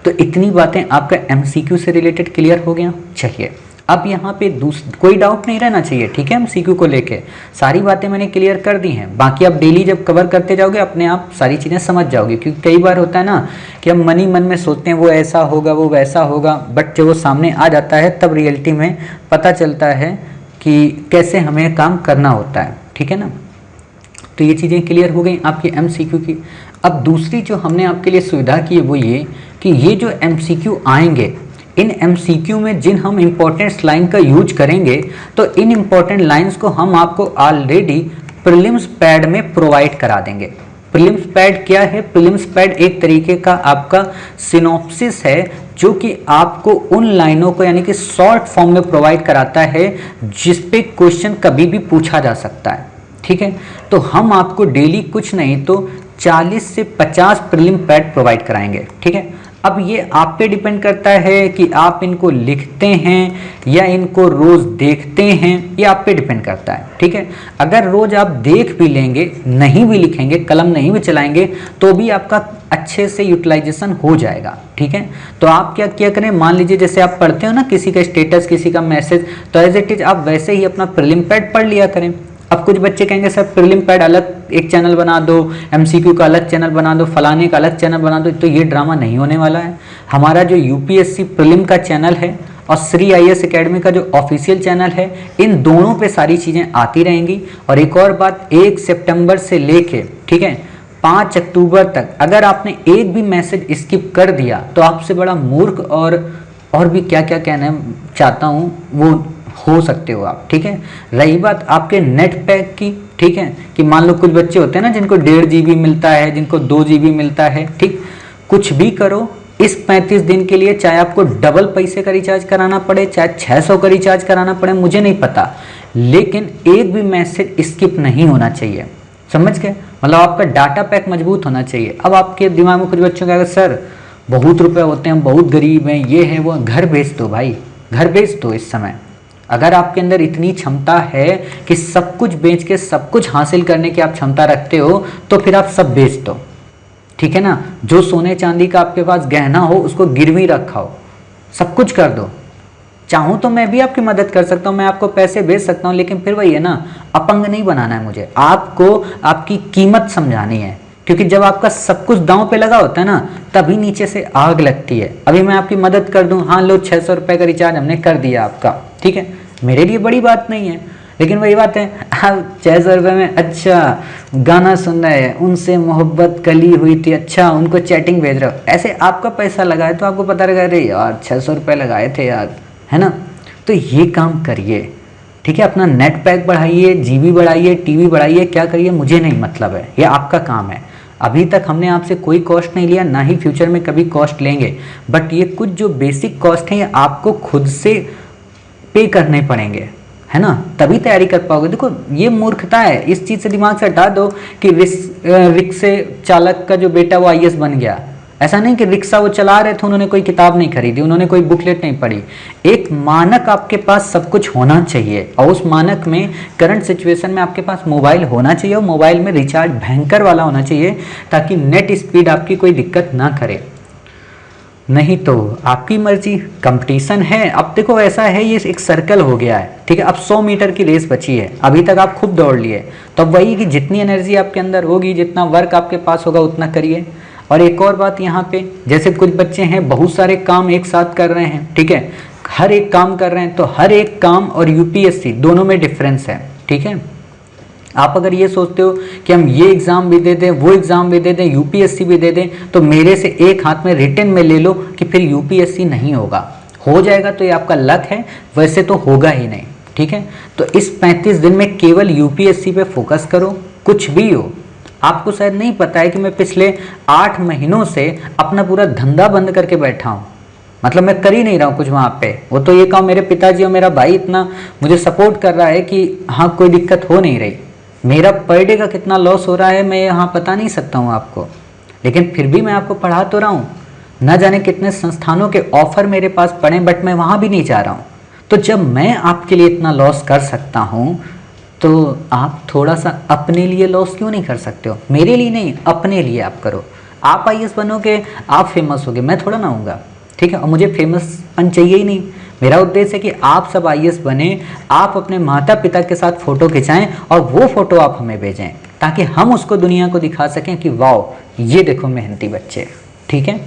तो इतनी बातें आपका MCQ से रिलेटेड क्लियर हो गया। चलिए अब यहाँ पे कोई डाउट नहीं रहना चाहिए, ठीक है। MCQ को लेके सारी बातें मैंने क्लियर कर दी हैं। बाकी आप डेली जब कवर करते जाओगे अपने आप सारी चीज़ें समझ जाओगे, क्योंकि कई बार होता है ना कि हम मन ही मन में सोचते हैं वो ऐसा होगा वो वैसा होगा, बट जब वो सामने आ जाता है तब रियलिटी में पता चलता है कि कैसे हमें काम करना होता है, ठीक है ना। तो ये चीज़ें क्लियर हो गई आपकी MCQ की। अब दूसरी जो हमने आपके लिए सुविधा की है वो ये कि ये जो MCQ आएंगे, इन एमसीक्यू में जिन हम इम्पोर्टेंट लाइन का यूज करेंगे, तो इन इम्पोर्टेंट लाइंस को हम आपको ऑलरेडी प्रीलिम्स पैड में प्रोवाइड करा देंगे। प्रीलिम्स पैड क्या है? प्रीलिम्स पैड एक तरीके का आपका सिनॉप्सिस है जो कि आपको उन लाइनों को यानी कि शॉर्ट फॉर्म में प्रोवाइड कराता है जिस पे क्वेश्चन कभी भी पूछा जा सकता है। ठीक है, तो हम आपको डेली कुछ नहीं तो 40 से 50 प्रीलिम पैड प्रोवाइड कराएंगे। ठीक है, अब ये आप पे डिपेंड करता है कि आप इनको लिखते हैं या इनको रोज देखते हैं, ये आप पे डिपेंड करता है। ठीक है, अगर रोज आप देख भी लेंगे, नहीं भी लिखेंगे, कलम नहीं भी चलाएंगे, तो भी आपका अच्छे से यूटिलाइजेशन हो जाएगा। ठीक है, तो आप क्या क्या करें, मान लीजिए जैसे आप पढ़ते हो ना किसी का स्टेटस, किसी का मैसेज, तो एज इट इज आप वैसे ही अपना प्रीलिम पैड पढ़ लिया करें। अब कुछ बच्चे कहेंगे सर प्रीलिम पैड अलग एक चैनल बना दो, एमसीक्यू का अलग चैनल बना दो, फलाने का अलग चैनल बना दो, तो ये ड्रामा नहीं होने वाला है। हमारा जो यूपीएससी प्रीलिम का चैनल है और श्री आईएएस एकेडमी का जो ऑफिशियल चैनल है, इन दोनों पे सारी चीज़ें आती रहेंगी। और एक और बात, 1 सितंबर से लेके ठीक है 5 अक्टूबर तक अगर आपने एक भी मैसेज स्किप कर दिया तो आपसे बड़ा मूर्ख और भी क्या क्या कहना चाहता हूँ वो हो सकते हो आप। ठीक है, रही बात आपके नेट पैक की, ठीक है, कि मान लो कुछ बच्चे होते हैं ना जिनको 1.5 GB मिलता है, जिनको 2 GB मिलता है। ठीक, कुछ भी करो इस 35 दिन के लिए, चाहे आपको डबल पैसे का रिचार्ज कराना पड़े, चाहे 600 का रिचार्ज कराना पड़े, मुझे नहीं पता, लेकिन एक भी मैसेज स्किप नहीं होना चाहिए। समझ गए? मतलब आपका डाटा पैक मजबूत होना चाहिए। अब आपके दिमाग में कुछ बच्चों का सर बहुत रुपए होते हैं, बहुत गरीब हैं, ये है वो, घर बेच दो भाई, घर बेच दो। इस समय अगर आपके अंदर इतनी क्षमता है कि सब कुछ बेच के सब कुछ हासिल करने की आप क्षमता रखते हो, तो फिर आप सब बेच दो। ठीक है ना, जो सोने चांदी का आपके पास गहना हो उसको गिरवी रखा हो, सब कुछ कर दो। चाहूँ तो मैं भी आपकी मदद कर सकता हूँ, मैं आपको पैसे भेज सकता हूँ, लेकिन फिर वही है ना, अपंग नहीं बनाना है मुझे, आपको आपकी कीमत समझानी है। क्योंकि जब आपका सब कुछ दांव पे लगा होता है ना, तभी नीचे से आग लगती है। अभी मैं आपकी मदद कर दूं, हाँ लो 600 रुपये का रिचार्ज हमने कर दिया आपका, ठीक है, मेरे लिए बड़ी बात नहीं है, लेकिन वही बात है आप 600 रुपये में अच्छा गाना सुन रहे हैं, उनसे मोहब्बत कली हुई थी, अच्छा उनको चैटिंग भेज रहे हो, ऐसे आपका पैसा लगाए तो आपको पता लगा अरे यार 600 रुपये लगाए थे यार, है ना। तो ये काम करिए, ठीक है, अपना नेट पैक बढ़ाइए, जीबी बढ़ाइए, टीवी बढ़ाइए, क्या करिए मुझे नहीं मतलब है, ये आपका काम है। अभी तक हमने आपसे कोई कॉस्ट नहीं लिया, ना ही फ्यूचर में कभी कॉस्ट लेंगे, बट ये कुछ जो बेसिक कॉस्ट हैं ये आपको खुद से पे करने पड़ेंगे, है ना, तभी तैयारी कर पाओगे। देखो ये मूर्खता है, इस चीज़ से दिमाग से हटा दो कि रिक्शे चालक का जो बेटा वो आईएएस बन गया। ऐसा नहीं कि रिक्शा वो चला रहे थे, उन्होंने कोई किताब नहीं खरीदी, उन्होंने कोई बुकलेट नहीं पढ़ी। एक मानक आपके पास सब कुछ होना चाहिए, और उस मानक में करंट सिचुएशन में आपके पास मोबाइल होना चाहिए, और मोबाइल में रिचार्ज भयंकर वाला होना चाहिए, ताकि नेट स्पीड आपकी कोई दिक्कत ना करे। नहीं तो आपकी मर्जी, कंपटीशन है। अब देखो ऐसा है, ये एक सर्कल हो गया है, ठीक है, अब 100 मीटर की रेस बची है, अभी तक आप खूब दौड़ लिए, तो अब वही कि जितनी एनर्जी आपके अंदर होगी, जितना वर्क आपके पास होगा उतना करिए। और एक और बात यहाँ पे, जैसे कुछ बच्चे हैं बहुत सारे काम एक साथ कर रहे हैं, ठीक है, हर एक काम कर रहे हैं, तो हर एक काम और यूपीएससी दोनों में डिफरेंस है, ठीक है। आप अगर ये सोचते हो कि हम ये एग्ज़ाम भी दे दें, वो एग्ज़ाम भी दे दें, यूपीएससी भी दे दें, तो मेरे से एक हाथ में रिटन में ले लो कि फिर यूपीएससी नहीं होगा, हो जाएगा तो ये आपका लक है, वैसे तो होगा ही नहीं, ठीक है। तो इस 35 दिन में केवल यूपीएससी पे फोकस करो, कुछ भी हो। आपको शायद नहीं पता है कि मैं पिछले 8 महीनों से अपना पूरा धंधा बंद करके बैठा हूँ, मतलब मैं कर ही नहीं रहा हूँ कुछ वहाँ पे। वो तो ये काम मेरे पिताजी और मेरा भाई इतना मुझे सपोर्ट कर रहा है कि हाँ कोई दिक्कत हो नहीं रही। मेरा पर डे का कितना लॉस हो रहा है मैं यहाँ बता नहीं सकता हूँ आपको, लेकिन फिर भी मैं आपको पढ़ा तो रहा हूँ। न जाने कितने संस्थानों के ऑफर मेरे पास पड़े, बट मैं वहाँ भी नहीं जा रहा हूँ। तो जब मैं आपके लिए इतना लॉस कर सकता हूँ, तो आप थोड़ा सा अपने लिए लॉस क्यों नहीं कर सकते हो? मेरे लिए नहीं, अपने लिए आप करो। आप आईएएस बनोगे, आप फेमस होगे, मैं थोड़ा ना होऊंगा, ठीक है, और मुझे फेमसपन चाहिए ही नहीं। मेरा उद्देश्य है कि आप सब आईएएस बने, आप अपने माता पिता के साथ फ़ोटो खिंचाएं और वो फ़ोटो आप हमें भेजें, ताकि हम उसको दुनिया को दिखा सकें कि वाह ये देखो मेहनती बच्चे, ठीक है।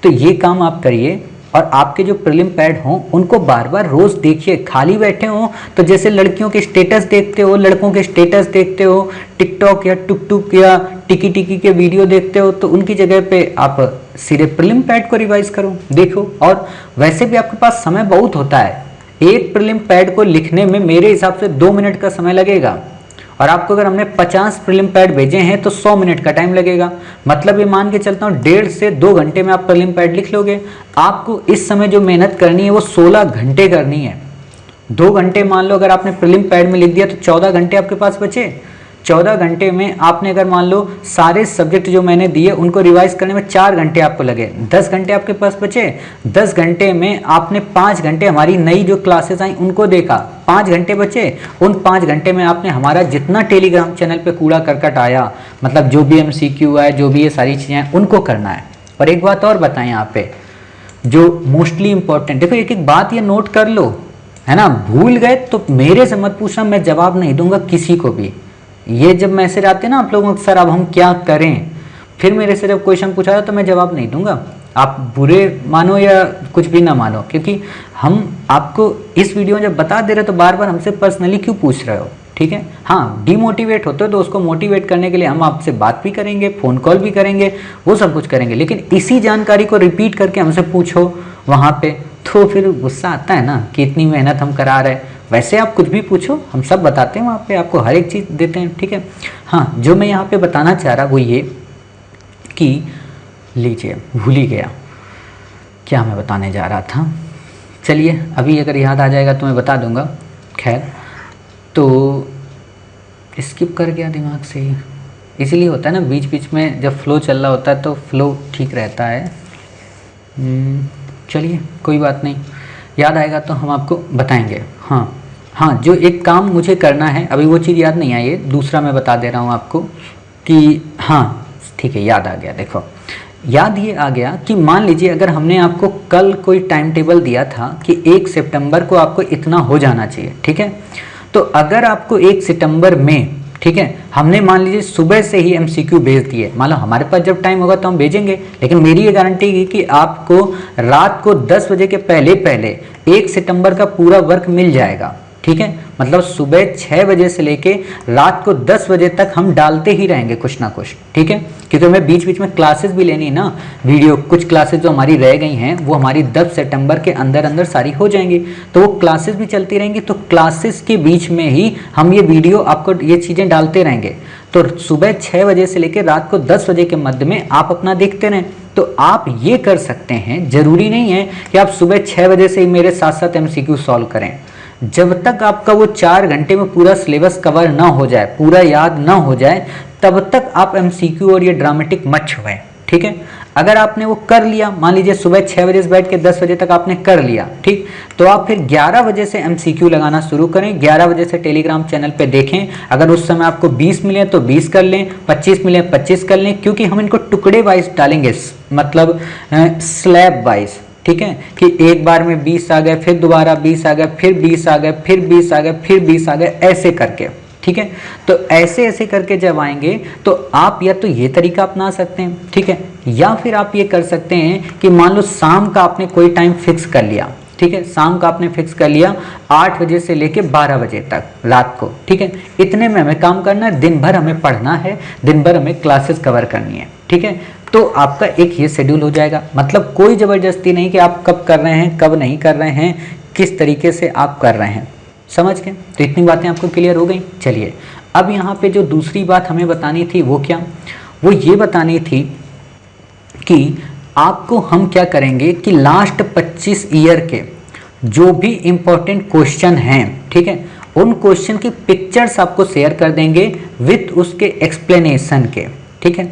तो ये काम आप करिए, और आपके जो प्रीलिम पैड हों उनको बार बार रोज़ देखिए। खाली बैठे हों तो जैसे लड़कियों के स्टेटस देखते हो, लड़कों के स्टेटस देखते हो, टिकटॉक या टुक टुक या टिकी टिकी के वीडियो देखते हो, तो उनकी जगह पे आप सीधे प्रीलिम पैड को रिवाइज करो, देखो। और वैसे भी आपके पास समय बहुत होता है, एक प्रीलिम पैड को लिखने में मेरे हिसाब से 2 मिनट का समय लगेगा, और आपको अगर हमने 50 प्रीलिम पैड भेजे हैं तो 100 मिनट का टाइम लगेगा। मतलब ये मान के चलता हूँ 1.5 से 2 घंटे में आप प्रीलिम पैड लिख लोगे। आपको इस समय जो मेहनत करनी है वो 16 घंटे करनी है। 2 घंटे मान लो अगर आपने प्रीलिम पैड में लिख दिया तो 14 घंटे आपके पास बचे। 14 घंटे में आपने अगर मान लो सारे सब्जेक्ट जो मैंने दिए उनको रिवाइज करने में 4 घंटे आपको लगे, 10 घंटे आपके पास बचे। 10 घंटे में आपने 5 घंटे हमारी नई जो क्लासेस आई उनको देखा, 5 घंटे बचे। उन 5 घंटे में आपने हमारा जितना टेलीग्राम चैनल पे कूड़ा करकट आया, मतलब जो भी MCQ है, जो भी ये सारी चीज़ें हैं, उनको करना है। और एक बात और बताएं यहाँ पे जो मोस्टली इंपॉर्टेंट, देखो एक एक बात ये नोट कर लो, है ना। भूल गए तो मेरे से मत पूछना, मैं जवाब नहीं दूंगा किसी को भी। ये जब मैसेज आते हैं ना आप लोगों को, सर अब हम क्या करें, फिर मेरे से जब क्वेश्चन पूछा जाए तो मैं जवाब नहीं दूंगा। आप बुरे मानो या कुछ भी ना मानो, क्योंकि हम आपको इस वीडियो में जब बता दे रहे तो बार बार हमसे पर्सनली क्यों पूछ रहे हो, ठीक है। हाँ, डिमोटिवेट होते हो तो उसको मोटिवेट करने के लिए हम आपसे बात भी करेंगे, फ़ोन कॉल भी करेंगे, वो सब कुछ करेंगे, लेकिन इसी जानकारी को रिपीट करके हमसे पूछो वहाँ पे तो फिर गुस्सा आता है ना कि इतनी मेहनत हम करा रहे हैं। वैसे आप कुछ भी पूछो, हम सब बताते हैं वहाँ पे, आपको हर एक चीज़ देते हैं, ठीक है। हाँ, जो मैं यहाँ पे बताना चाह रहा वो ये कि लीजिए, भूल ही गया क्या मैं बताने जा रहा था। चलिए अभी अगर याद आ जाएगा तो मैं बता दूंगा। खैर, तो स्किप कर गया दिमाग से ही, इसीलिए होता है ना, बीच बीच में जब फ्लो चल रहा होता है तो फ्लो ठीक रहता है। चलिए कोई बात नहीं, याद आएगा तो हम आपको बताएंगे। हाँ, जो एक काम मुझे करना है, अभी वो चीज़ याद नहीं आई है, दूसरा मैं बता दे रहा हूँ आपको कि हाँ ठीक है, याद आ गया। देखो, याद ये आ गया कि मान लीजिए अगर हमने आपको कल कोई टाइम टेबल दिया था कि 1 सितंबर को आपको इतना हो जाना चाहिए, ठीक है। तो अगर आपको 1 सितंबर में, ठीक है, हमने मान लीजिए सुबह से ही MCQ भेज दिए, मान लो हमारे पास जब टाइम होगा तो हम भेजेंगे, लेकिन मेरी ये गारंटी है कि आपको रात को 10 बजे के पहले पहले 1 सितंबर का पूरा वर्क मिल जाएगा, ठीक है। मतलब सुबह 6 बजे से लेके रात को 10 बजे तक हम डालते ही रहेंगे कुछ ना कुछ, ठीक है। क्योंकि हमें बीच बीच में क्लासेस भी लेनी है ना, वीडियो, कुछ क्लासेस जो हमारी रह गई हैं वो हमारी 10 सितंबर के अंदर अंदर सारी हो जाएंगी, तो वो क्लासेस भी चलती रहेंगी। तो क्लासेस के बीच में ही हम ये वीडियो आपको ये चीज़ें डालते रहेंगे। तो सुबह 6 बजे से लेकर रात को 10 बजे के मध्य में आप अपना देखते रहें। तो आप ये कर सकते हैं, जरूरी नहीं है कि आप सुबह 6 बजे से ही मेरे साथ साथ MCQ सॉल्व करें। जब तक आपका वो 4 घंटे में पूरा सिलेबस कवर ना हो जाए, पूरा याद ना हो जाए, तब तक आप MCQ और ये ड्रामेटिक मत छुएं, ठीक है। अगर आपने वो कर लिया, मान लीजिए सुबह 6 बजे से बैठ के 10 बजे तक आपने कर लिया, ठीक, तो आप फिर 11 बजे से MCQ लगाना शुरू करें। 11 बजे से टेलीग्राम चैनल पे देखें, अगर उस समय आपको 20 मिले तो 20 कर लें, 25 मिले 25 कर लें, क्योंकि हम इनको टुकड़े वाइज डालेंगे, मतलब स्लैब वाइज, ठीक है, कि एक बार में 20 आ गए, फिर दोबारा 20 आ गए, फिर 20 आ गए, फिर 20 आ गए, फिर 20 आ गए, ऐसे करके, ठीक है। तो ऐसे ऐसे करके जब आएंगे तो आप या तो ये तरीका अपना सकते हैं, ठीक है, या फिर आप ये कर सकते हैं कि मान लो शाम का आपने कोई टाइम फिक्स कर लिया, ठीक है, शाम का आपने फिक्स कर लिया 8 बजे से लेके 12 बजे तक रात को, ठीक है। इतने में हमें काम करना है, दिन भर हमें पढ़ना है, दिन भर हमें क्लासेस कवर करनी है, ठीक है। तो आपका एक ये शेड्यूल हो जाएगा, मतलब कोई ज़बरदस्ती नहीं कि आप कब कर रहे हैं, कब नहीं कर रहे हैं, किस तरीके से आप कर रहे हैं, समझ गए। तो इतनी बातें आपको क्लियर हो गई। चलिए अब यहाँ पे जो दूसरी बात हमें बतानी थी वो क्या, वो ये बतानी थी कि आपको हम क्या करेंगे कि लास्ट 25 ईयर के जो भी इम्पोर्टेंट क्वेश्चन हैं, ठीक है, उन क्वेश्चन की पिक्चर्स आपको शेयर कर देंगे विथ उसके एक्सप्लेनेशन के, ठीक है।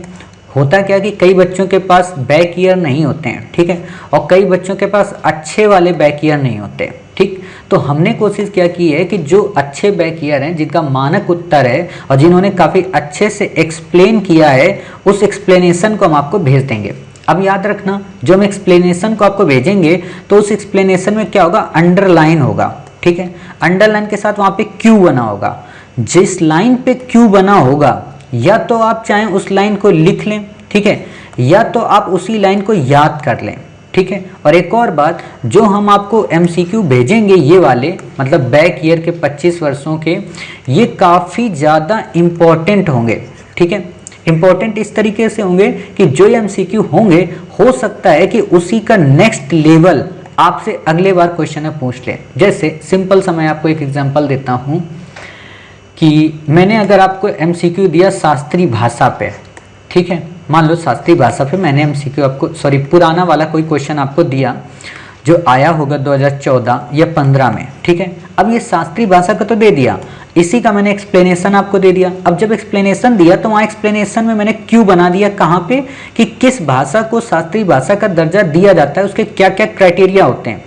होता क्या कि कई बच्चों के पास बैक ईयर नहीं होते हैं, ठीक है, और कई बच्चों के पास अच्छे वाले बैक ईयर नहीं होते, ठीक। तो हमने कोशिश क्या की है कि जो अच्छे बैक ईयर हैं, जिनका मानक उत्तर है और जिन्होंने काफ़ी अच्छे से एक्सप्लेन किया है, उस एक्सप्लेनेशन को हम आपको भेज देंगे। अब याद रखना, जो हम एक्सप्लेनेशन को आपको भेजेंगे तो उस एक्सप्लेनेशन में क्या होगा, अंडरलाइन होगा, ठीक है। अंडरलाइन के साथ वहाँ पे क्यू बना होगा। जिस लाइन पे क्यू बना होगा, या तो आप चाहें उस लाइन को लिख लें, ठीक है, या तो आप उसी लाइन को याद कर लें, ठीक है। और एक और बात, जो हम आपको MCQ भेजेंगे ये वाले, मतलब बैक ईयर के 25 वर्षों के, ये काफ़ी ज़्यादा इम्पोर्टेंट होंगे, ठीक है। इंपॉर्टेंट इस तरीके से होंगे कि जो एमसीक्यू होंगे हो सकता है कि उसी का नेक्स्ट लेवल आपसे अगले बार क्वेश्चन में पूछ ले। जैसे सिंपल सा मैं आपको एक एग्जांपल देता हूं कि मैंने अगर आपको एमसीक्यू दिया शास्त्रीय भाषा पे, ठीक है, मान लो शास्त्रीय भाषा पे मैंने एमसीक्यू आपको पुराना वाला कोई क्वेश्चन आपको दिया जो आया होगा 2014 या 15 में, ठीक है। अब ये शास्त्रीय भाषा का तो दे दिया, इसी का मैंने एक्सप्लेनेशन आपको दे दिया। अब जब एक्सप्लेनेशन दिया तो वहाँ एक्सप्लेनेशन में मैंने क्यों बना दिया, कहाँ पे, कि किस भाषा को शास्त्रीय भाषा का दर्जा दिया जाता है, उसके क्या क्या क्राइटेरिया होते हैं।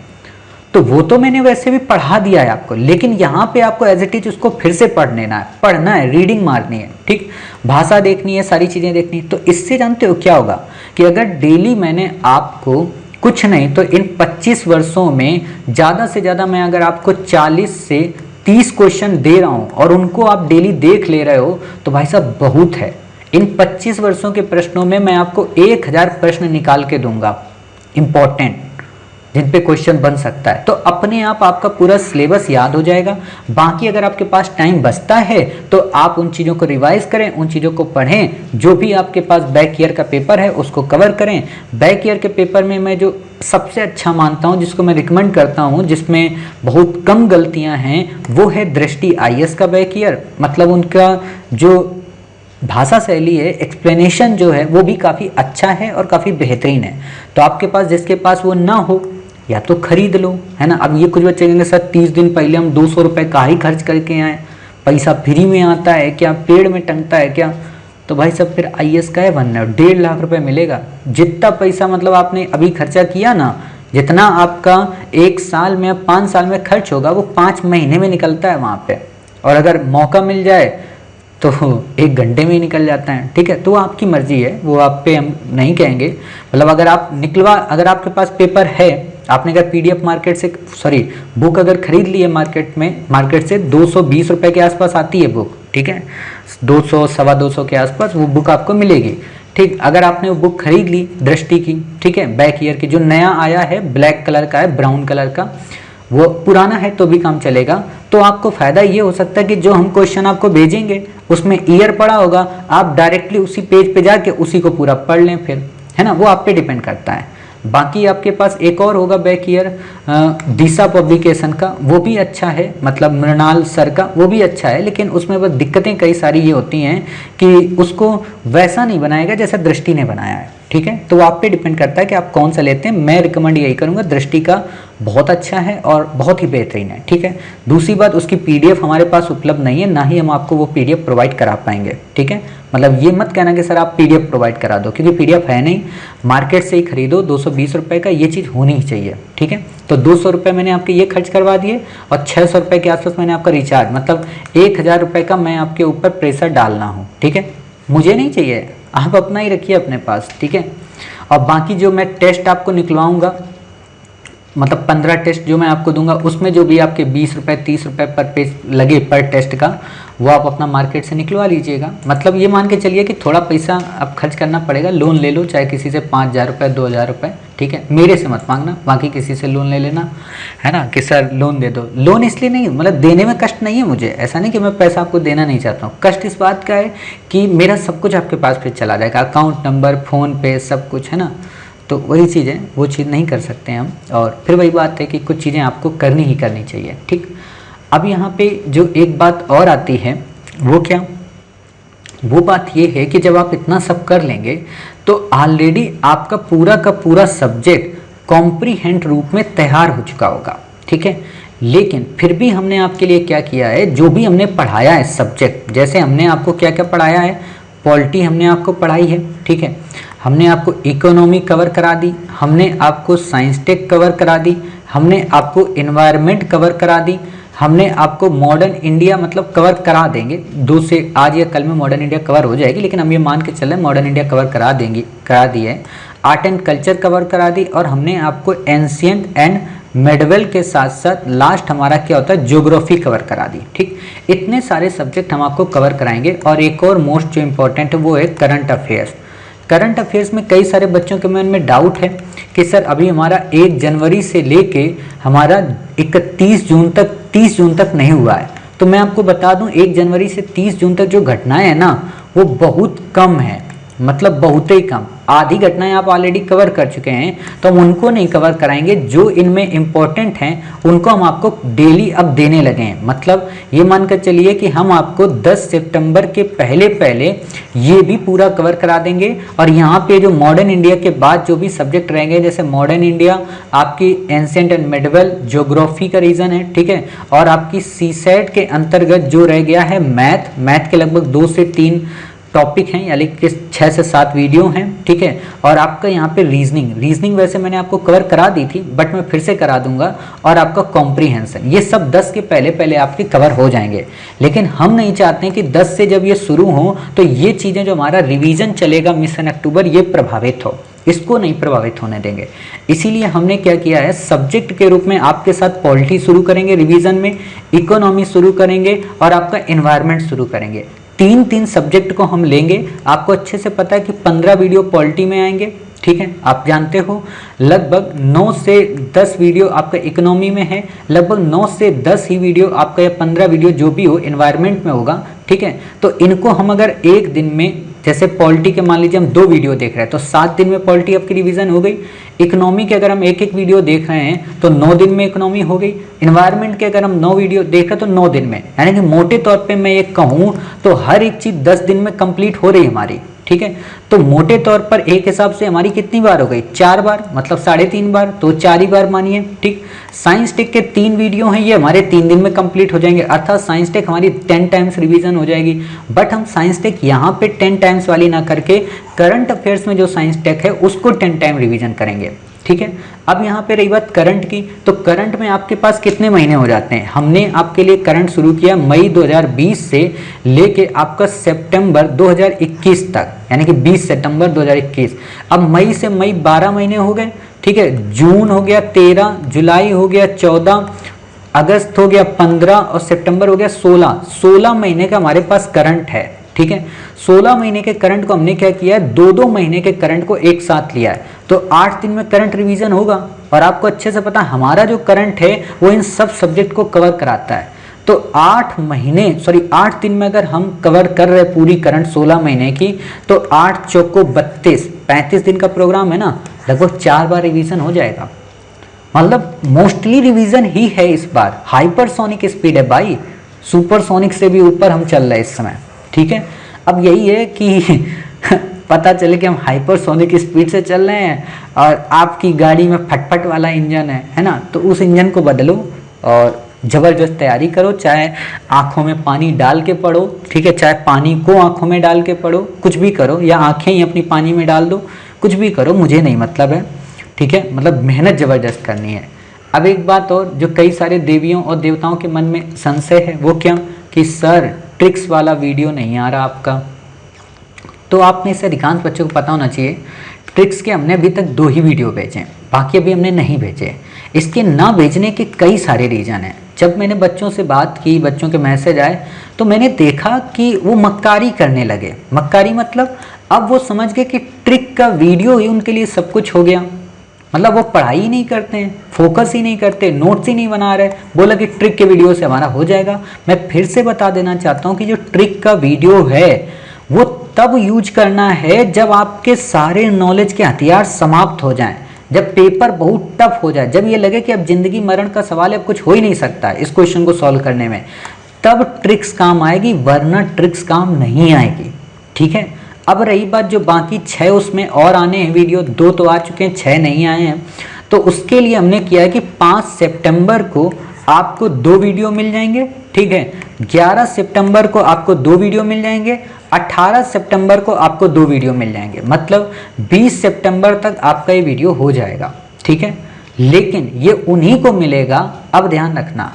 तो वो तो मैंने वैसे भी पढ़ा दिया है आपको, लेकिन यहाँ पे आपको एज इट इज उसको फिर से पढ़ना है, रीडिंग मारनी है, ठीक, भाषा देखनी है, सारी चीजें देखनी है। तो इससे जानते हो क्या होगा कि अगर डेली मैंने आपको कुछ नहीं तो इन 25 वर्षों में ज़्यादा से ज़्यादा मैं अगर आपको 40 से 30 क्वेश्चन दे रहा हूँ और उनको आप डेली देख ले रहे हो तो भाई साहब बहुत है। इन 25 वर्षों के प्रश्नों में मैं आपको 1000 प्रश्न निकाल के दूंगा इंपॉर्टेंट, जिन पे क्वेश्चन बन सकता है। तो अपने आप आपका पूरा सिलेबस याद हो जाएगा। बाकी अगर आपके पास टाइम बचता है तो आप उन चीज़ों को रिवाइज करें, उन चीज़ों को पढ़ें। जो भी आपके पास बैक ईयर का पेपर है उसको कवर करें। बैक ईयर के पेपर में मैं जो सबसे अच्छा मानता हूं, जिसको मैं रिकमेंड करता हूं, जिसमें बहुत कम गलतियां हैं, वो है दृष्टि आईएएस का बैक ईयर। मतलब उनका जो भाषा शैली है, एक्सप्लेनेशन जो है वो भी काफ़ी अच्छा है और काफ़ी बेहतरीन है। तो आपके पास, जिसके पास वो ना हो, या तो खरीद लो, है ना। अब ये कुछ बच्चे कहेंगे सर 30 दिन पहले हम 200 रुपये का ही खर्च करके आए, पैसा फ्री में आता है क्या, पेड़ में टंगता है क्या। तो भाई साहब फिर आईएएस का है बनना है, 1.5 लाख रुपए मिलेगा। जितना पैसा मतलब आपने अभी खर्चा किया ना, जितना आपका 1 साल में 5 साल में खर्च होगा वो 5 महीने में निकलता है वहाँ पे। और अगर मौका मिल जाए तो 1 घंटे में ही निकल जाता है, ठीक है। तो आपकी मर्जी है, वो आप पे हम नहीं कहेंगे। मतलब अगर आप अगर आपके पास पेपर है, आपने अगर पीडीएफ मार्केट से बुक अगर खरीद ली है मार्केट से 220 रुपए के आसपास आती है बुक, ठीक है, 200 सवा 200 के आसपास वो बुक आपको मिलेगी, ठीक। अगर आपने वो बुक खरीद ली दृष्टि की, ठीक है, बैक ईयर की, जो नया आया है ब्लैक कलर का है, ब्राउन कलर का, वो पुराना है तो भी काम चलेगा। तो आपको फायदा ये हो सकता है कि जो हम क्वेश्चन आपको भेजेंगे उसमें ईयर पड़ा होगा, आप डायरेक्टली उसी पेज पे जाके उसी को पूरा पढ़ लें फिर, है ना। वो आप पे डिपेंड करता है। बाकी आपके पास एक और होगा बैक ईयर दिशा पब्लिकेशन का, वो भी अच्छा है, मतलब मृणाल सर का, वो भी अच्छा है। लेकिन उसमें बस दिक्कतें कई सारी ये होती हैं कि उसको वैसा नहीं बनाएगा जैसा दृष्टि ने बनाया है, ठीक है। तो वो आप पे डिपेंड करता है कि आप कौन सा लेते हैं। मैं रिकमेंड यही करूंगा, दृष्टि का बहुत अच्छा है और बहुत ही बेहतरीन है, ठीक है। दूसरी बात, उसकी पीडीएफ हमारे पास उपलब्ध नहीं है, ना ही हम आपको वो पीडीएफ प्रोवाइड करा पाएंगे, ठीक है। मतलब ये मत कहना कि सर आप पीडीएफ प्रोवाइड करा दो, क्योंकि पीडीएफ है नहीं, मार्केट से ही खरीदो। 220 रुपये का ये चीज़ होनी ही चाहिए, ठीक है। तो 200 रुपये मैंने आपके ये खर्च करवा दिए और 600 रुपये के आसपास मैंने आपका रिचार्ज, मतलब 1000 रुपये का मैं आपके ऊपर प्रेशर डालना हूँ, ठीक है। मुझे नहीं चाहिए, आप अपना ही रखिए अपने पास, ठीक है। और बाकी जो मैं टेस्ट आपको निकलवाऊंगा, मतलब 15 टेस्ट जो मैं आपको दूंगा, उसमें जो भी आपके 20 रुपये 30 रुपये पर पेज लगे पर टेस्ट का, वो आप अपना मार्केट से निकलवा लीजिएगा। मतलब ये मान के चलिए कि थोड़ा पैसा आप खर्च करना पड़ेगा, लोन ले लो, चाहे किसी से 5000 रुपये 2000 रुपये, ठीक है। मेरे से मत मांगना, बाकी किसी से लोन ले लेना, है ना, कि सर लोन दे दो। लोन इसलिए नहीं, मतलब देने में कष्ट नहीं है मुझे, ऐसा नहीं कि मैं पैसा आपको देना नहीं चाहता हूँ। कष्ट इस बात का है कि मेरा सब कुछ आपके पास फिर चला जाएगा, अकाउंट नंबर, फ़ोन पे, सब कुछ, है ना। तो वही चीज़ है, वो चीज़ नहीं कर सकते हम। और फिर वही बात है कि कुछ चीज़ें आपको करनी ही करनी चाहिए, ठीक। अब यहाँ पे जो एक बात और आती है, वो क्या, वो बात ये है कि जब आप इतना सब कर लेंगे तो ऑलरेडी आपका पूरा का पूरा सब्जेक्ट कॉम्प्रीहेंड रूप में तैयार हो चुका होगा, ठीक है। लेकिन फिर भी हमने आपके लिए क्या किया है, जो भी हमने पढ़ाया है सब्जेक्ट, जैसे हमने आपको क्या क्या पढ़ाया है, पॉलिटी हमने आपको पढ़ाई है, ठीक है, हमने आपको इकोनॉमी कवर करा दी, हमने आपको साइंस टेक कवर करा दी, हमने आपको एनवायरनमेंट कवर करा दी, हमने आपको मॉडर्न इंडिया मतलब कवर करा देंगे, 2 से आज या कल में मॉडर्न इंडिया कवर हो जाएगी, लेकिन हम ये मान के चल रहे हैं मॉडर्न इंडिया कवर करा दी है। आर्ट एंड कल्चर कवर करा दी, और हमने आपको एंशिएंट एंड मेडवेल के साथ साथ लास्ट हमारा क्या होता है, ज्योग्राफी कवर करा दी, ठीक। इतने सारे सब्जेक्ट हम आपको कवर कराएंगे। और एक और मोस्ट जो इम्पोर्टेंट है वो है करंट अफेयर्स। करंट अफेयर्स में कई सारे बच्चों के मन में डाउट है कि सर अभी हमारा 1 जनवरी से लेके हमारा 30 जून तक नहीं हुआ है। तो मैं आपको बता दूं, 1 जनवरी से 30 जून तक जो घटनाएं हैं ना, वो बहुत कम है, मतलब बहुत ही कम। आधी घटनाएं आप ऑलरेडी कवर कर चुके हैं, तो हम उनको नहीं कवर कराएंगे। जो इनमें इंपॉर्टेंट हैं उनको हम आपको डेली अब देने लगे हैं। मतलब ये मानकर चलिए कि हम आपको 10 सितंबर के पहले पहले ये भी पूरा कवर करा देंगे। और यहाँ पे जो मॉडर्न इंडिया के बाद जो भी सब्जेक्ट रहेंगे, जैसे मॉडर्न इंडिया, आपकी एंशिएंट एंड मेडिवल, ज्योग्राफी का रीजन है, ठीक है, और आपकी सीसेट के अंतर्गत जो रह गया है मैथ के लगभग 2 से 3 टॉपिक हैं, यानी कि 6 से 7 वीडियो हैं, ठीक है। और आपका यहाँ पे रीजनिंग वैसे मैंने आपको कवर करा दी थी, बट मैं फिर से करा दूंगा। और आपका कॉम्प्रीहेंशन, ये सब 10 के पहले पहले आपके कवर हो जाएंगे। लेकिन हम नहीं चाहते हैं कि 10 से जब ये शुरू हो तो ये चीज़ें जो हमारा रिवीजन चलेगा मिशन अक्टूबर, ये प्रभावित हो, इसको नहीं प्रभावित होने देंगे। इसीलिए हमने क्या किया है, सब्जेक्ट के रूप में आपके साथ पॉलिटी शुरू करेंगे रिवीजन में, इकोनॉमी शुरू करेंगे और आपका एनवायरनमेंट शुरू करेंगे। 3 सब्जेक्ट को हम लेंगे। आपको अच्छे से पता है कि 15 वीडियो पॉलिटी में आएंगे, ठीक है, आप जानते हो। लगभग 9 से 10 वीडियो आपका इकोनॉमी में है, लगभग 9 से 10 ही वीडियो आपका, या 15 वीडियो जो भी हो एनवायरनमेंट में होगा, ठीक है। तो इनको हम अगर एक दिन में, जैसे पॉलिटी के मान लीजिए हम 2 वीडियो देख रहे हैं तो 7 दिन में पॉलिटी आपकी रिवीजन हो गई। इकोनॉमी के अगर हम एक वीडियो देख रहे हैं तो 9 दिन में इकोनॉमी हो गई। एनवायरनमेंट के अगर हम 9 वीडियो देख रहे हैं तो 9 दिन में, यानी कि मोटे तौर पे मैं ये कहूँ तो हर एक चीज़ 10 दिन में कंप्लीट हो रही है हमारी, ठीक है। तो मोटे तौर पर एक हिसाब से हमारी कितनी बार हो गई, 4 बार, मतलब 3.5 बार, तो 4 ही बार मानिए, ठीक। साइंस टेक के 3 वीडियो हैं, ये हमारे 3 दिन में कंप्लीट हो जाएंगे, अर्थात साइंस टेक हमारी 10 टाइम्स रिवीजन हो जाएगी। बट हम साइंस टेक यहाँ पे 10 टाइम्स वाली ना करके करंट अफेयर्स में जो साइंस टेक है उसको 10 टाइम रिवीजन करेंगे, ठीक है। अब यहाँ पे रही बात करंट की, तो करंट में आपके पास कितने महीने हो जाते हैं। हमने आपके लिए करंट शुरू किया मई 2020 से लेके आपका सितंबर 2021 तक, यानी कि 20 सितंबर 2021। अब मई से मई 12 महीने हो गए, ठीक है। जून हो गया 13, जुलाई हो गया 14, अगस्त हो गया 15 और सितंबर हो गया 16 महीने का हमारे पास करंट है, ठीक है। 16 महीने के करंट को हमने क्या किया है, 2-2 महीने के करंट को एक साथ लिया है, तो 8 दिन में करंट रिवीजन होगा। और आपको अच्छे से पता है हमारा जो करंट है वो इन सब सब्जेक्ट को कवर कराता है। तो 8 दिन में अगर हम कवर कर रहे पूरी करंट 16 महीने की, तो 8 चौको 32, 35 दिन का प्रोग्राम है ना, लगभग 4 बार रिवीजन हो जाएगा। मतलब मोस्टली रिवीजन ही है इस बार। हाइपरसोनिक स्पीड है भाई, सुपरसोनिक से भी ऊपर हम चल रहे हैं इस समय, ठीक है। अब यही है कि पता चले कि हम हाइपरसोनिक स्पीड से चल रहे हैं और आपकी गाड़ी में फटफट वाला इंजन है ना, तो उस इंजन को बदलो और ज़बरदस्त तैयारी करो। चाहे आँखों में पानी डाल के पढ़ो, ठीक है, चाहे पानी को आँखों में डाल के पढ़ो, कुछ भी करो, या आँखें ही अपनी पानी में डाल दो, कुछ भी करो, मुझे नहीं मतलब है, ठीक है। मतलब मेहनत ज़बरदस्त करनी है। अब एक बात और, जो कई सारे देवियों और देवताओं के मन में संशय है, वो क्या कि सर ट्रिक्स वाला वीडियो नहीं आ रहा आपका। तो आपने से अधिकांश बच्चों को पता होना चाहिए, ट्रिक्स के हमने अभी तक 2 ही वीडियो भेजे, बाकी अभी हमने नहीं भेजे। इसके ना भेजने के कई सारे रीज़न हैं। जब मैंने बच्चों से बात की, बच्चों के मैसेज आए, तो मैंने देखा कि वो मक्कारी करने लगे। मक्कारी मतलब अब वो समझ गए कि ट्रिक का वीडियो ही उनके लिए सब कुछ हो गया। मतलब वो पढ़ाई ही नहीं करते हैं, फोकस ही नहीं करते, नोट्स ही नहीं बना रहे, बोला कि ट्रिक के वीडियो से हमारा हो जाएगा। मैं फिर से बता देना चाहता हूँ कि जो ट्रिक का वीडियो है वो तब यूज करना है जब आपके सारे नॉलेज के हथियार समाप्त हो जाएं, जब पेपर बहुत टफ हो जाए, जब ये लगे कि अब जिंदगी मरण का सवाल है, अब कुछ हो ही नहीं सकता इस क्वेश्चन को सॉल्व करने में, तब ट्रिक्स काम आएगी, वरना ट्रिक्स काम नहीं आएगी, ठीक है। अब रही बात जो बाकी 6 उसमें और आने हैं वीडियो, 2 तो आ चुके हैं, 6 नहीं आए हैं। तो उसके लिए हमने किया है कि 5 सितंबर को आपको 2 वीडियो मिल जाएंगे, ठीक है। 11 सितंबर को आपको 2 वीडियो मिल जाएंगे, 18 सितंबर को आपको 2 वीडियो मिल जाएंगे, मतलब 20 सितंबर तक आपका ये वीडियो हो जाएगा, ठीक है। लेकिन ये उन्हीं को मिलेगा, अब ध्यान रखना,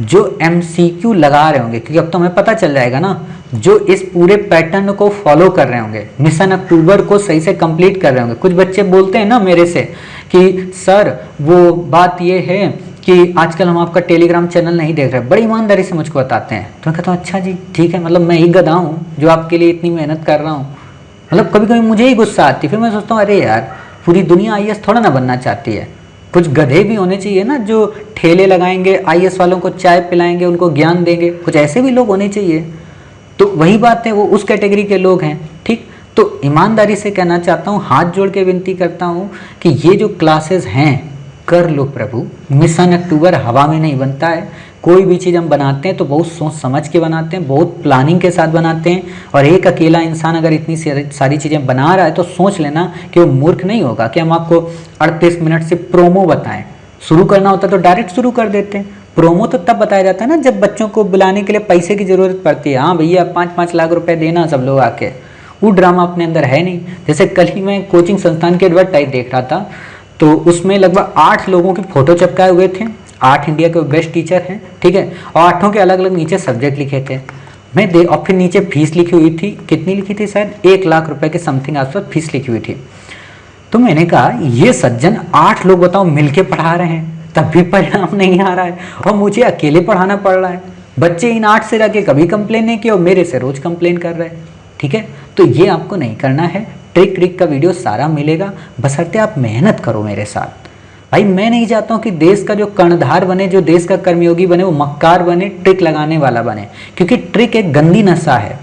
जो MCQ लगा रहे होंगे, क्योंकि अब तो हमें पता चल जाएगा ना, जो इस पूरे पैटर्न को फॉलो कर रहे होंगे, मिशन अक्टूबर को सही से कंप्लीट कर रहे होंगे। कुछ बच्चे बोलते हैं ना मेरे से कि सर वो बात ये है कि आजकल हम आपका टेलीग्राम चैनल नहीं देख रहे, बड़ी ईमानदारी से मुझको बताते हैं। तो मैं कहता हूँ अच्छा जी ठीक है, मतलब मैं ही गधा हूँ जो आपके लिए इतनी मेहनत कर रहा हूँ। मतलब कभी कभी मुझे ही गुस्सा आती है, फिर मैं सोचता हूँ अरे यार पूरी दुनिया IAS थोड़ा ना बनना चाहती है, कुछ गधे भी होने चाहिए ना जो ठेले लगाएंगे, IAS वालों को चाय पिलाएंगे, उनको ज्ञान देंगे, कुछ ऐसे भी लोग होने चाहिए। तो वही बात है, वो उस कैटेगरी के लोग हैं। ठीक, तो ईमानदारी से कहना चाहता हूँ, हाथ जोड़ के विनती करता हूँ कि ये जो क्लासेस हैं कर लो प्रभु। मिशन अक्टूबर हवा में नहीं बनता है। कोई भी चीज़ हम बनाते हैं तो बहुत सोच समझ के बनाते हैं, बहुत प्लानिंग के साथ बनाते हैं। और एक अकेला इंसान अगर इतनी सारी चीज़ें बना रहा है तो सोच लेना कि वो मूर्ख नहीं होगा कि हम आपको 38 मिनट से प्रोमो बताएं। शुरू करना होता तो डायरेक्ट शुरू कर देते हैं। प्रोमो तो तब बताया जाता है ना जब बच्चों को बुलाने के लिए पैसे की ज़रूरत पड़ती है। हाँ भैया 5-5 लाख रुपए देना सब लोग आके, वो ड्रामा अपने अंदर है नहीं। जैसे कल ही मैं कोचिंग संस्थान के एडवर्टाइज देख रहा था, तो उसमें लगभग 8 लोगों की फ़ोटो चिपकाए हुए थे। 8 इंडिया के बेस्ट टीचर हैं, ठीक है, और 8 के अलग अलग नीचे सब्जेक्ट लिखे थे। मैं देख, और फिर नीचे फीस लिखी हुई थी, कितनी लिखी थी, शायद 1 लाख रुपए के समथिंग आसपास फीस लिखी हुई थी। तो मैंने कहा ये सज्जन 8 लोग बताओ मिलके पढ़ा रहे हैं, तब भी परिणाम नहीं आ रहा है, और मुझे अकेले पढ़ाना पड़ रहा है। बच्चे इन 8 से जाके कभी कंप्लेन नहीं किए और मेरे से रोज कंप्लेन कर रहे हैं। ठीक है, तो ये आपको नहीं करना है। ट्रिक का वीडियो सारा मिलेगा, बशर्ते आप मेहनत करो मेरे साथ। भाई मैं नहीं चाहता हूँ कि देश का जो कर्णधार बने, जो देश का कर्मयोगी बने, वो मक्कार बने, ट्रिक लगाने वाला बने, क्योंकि ट्रिक एक गंदी नशा है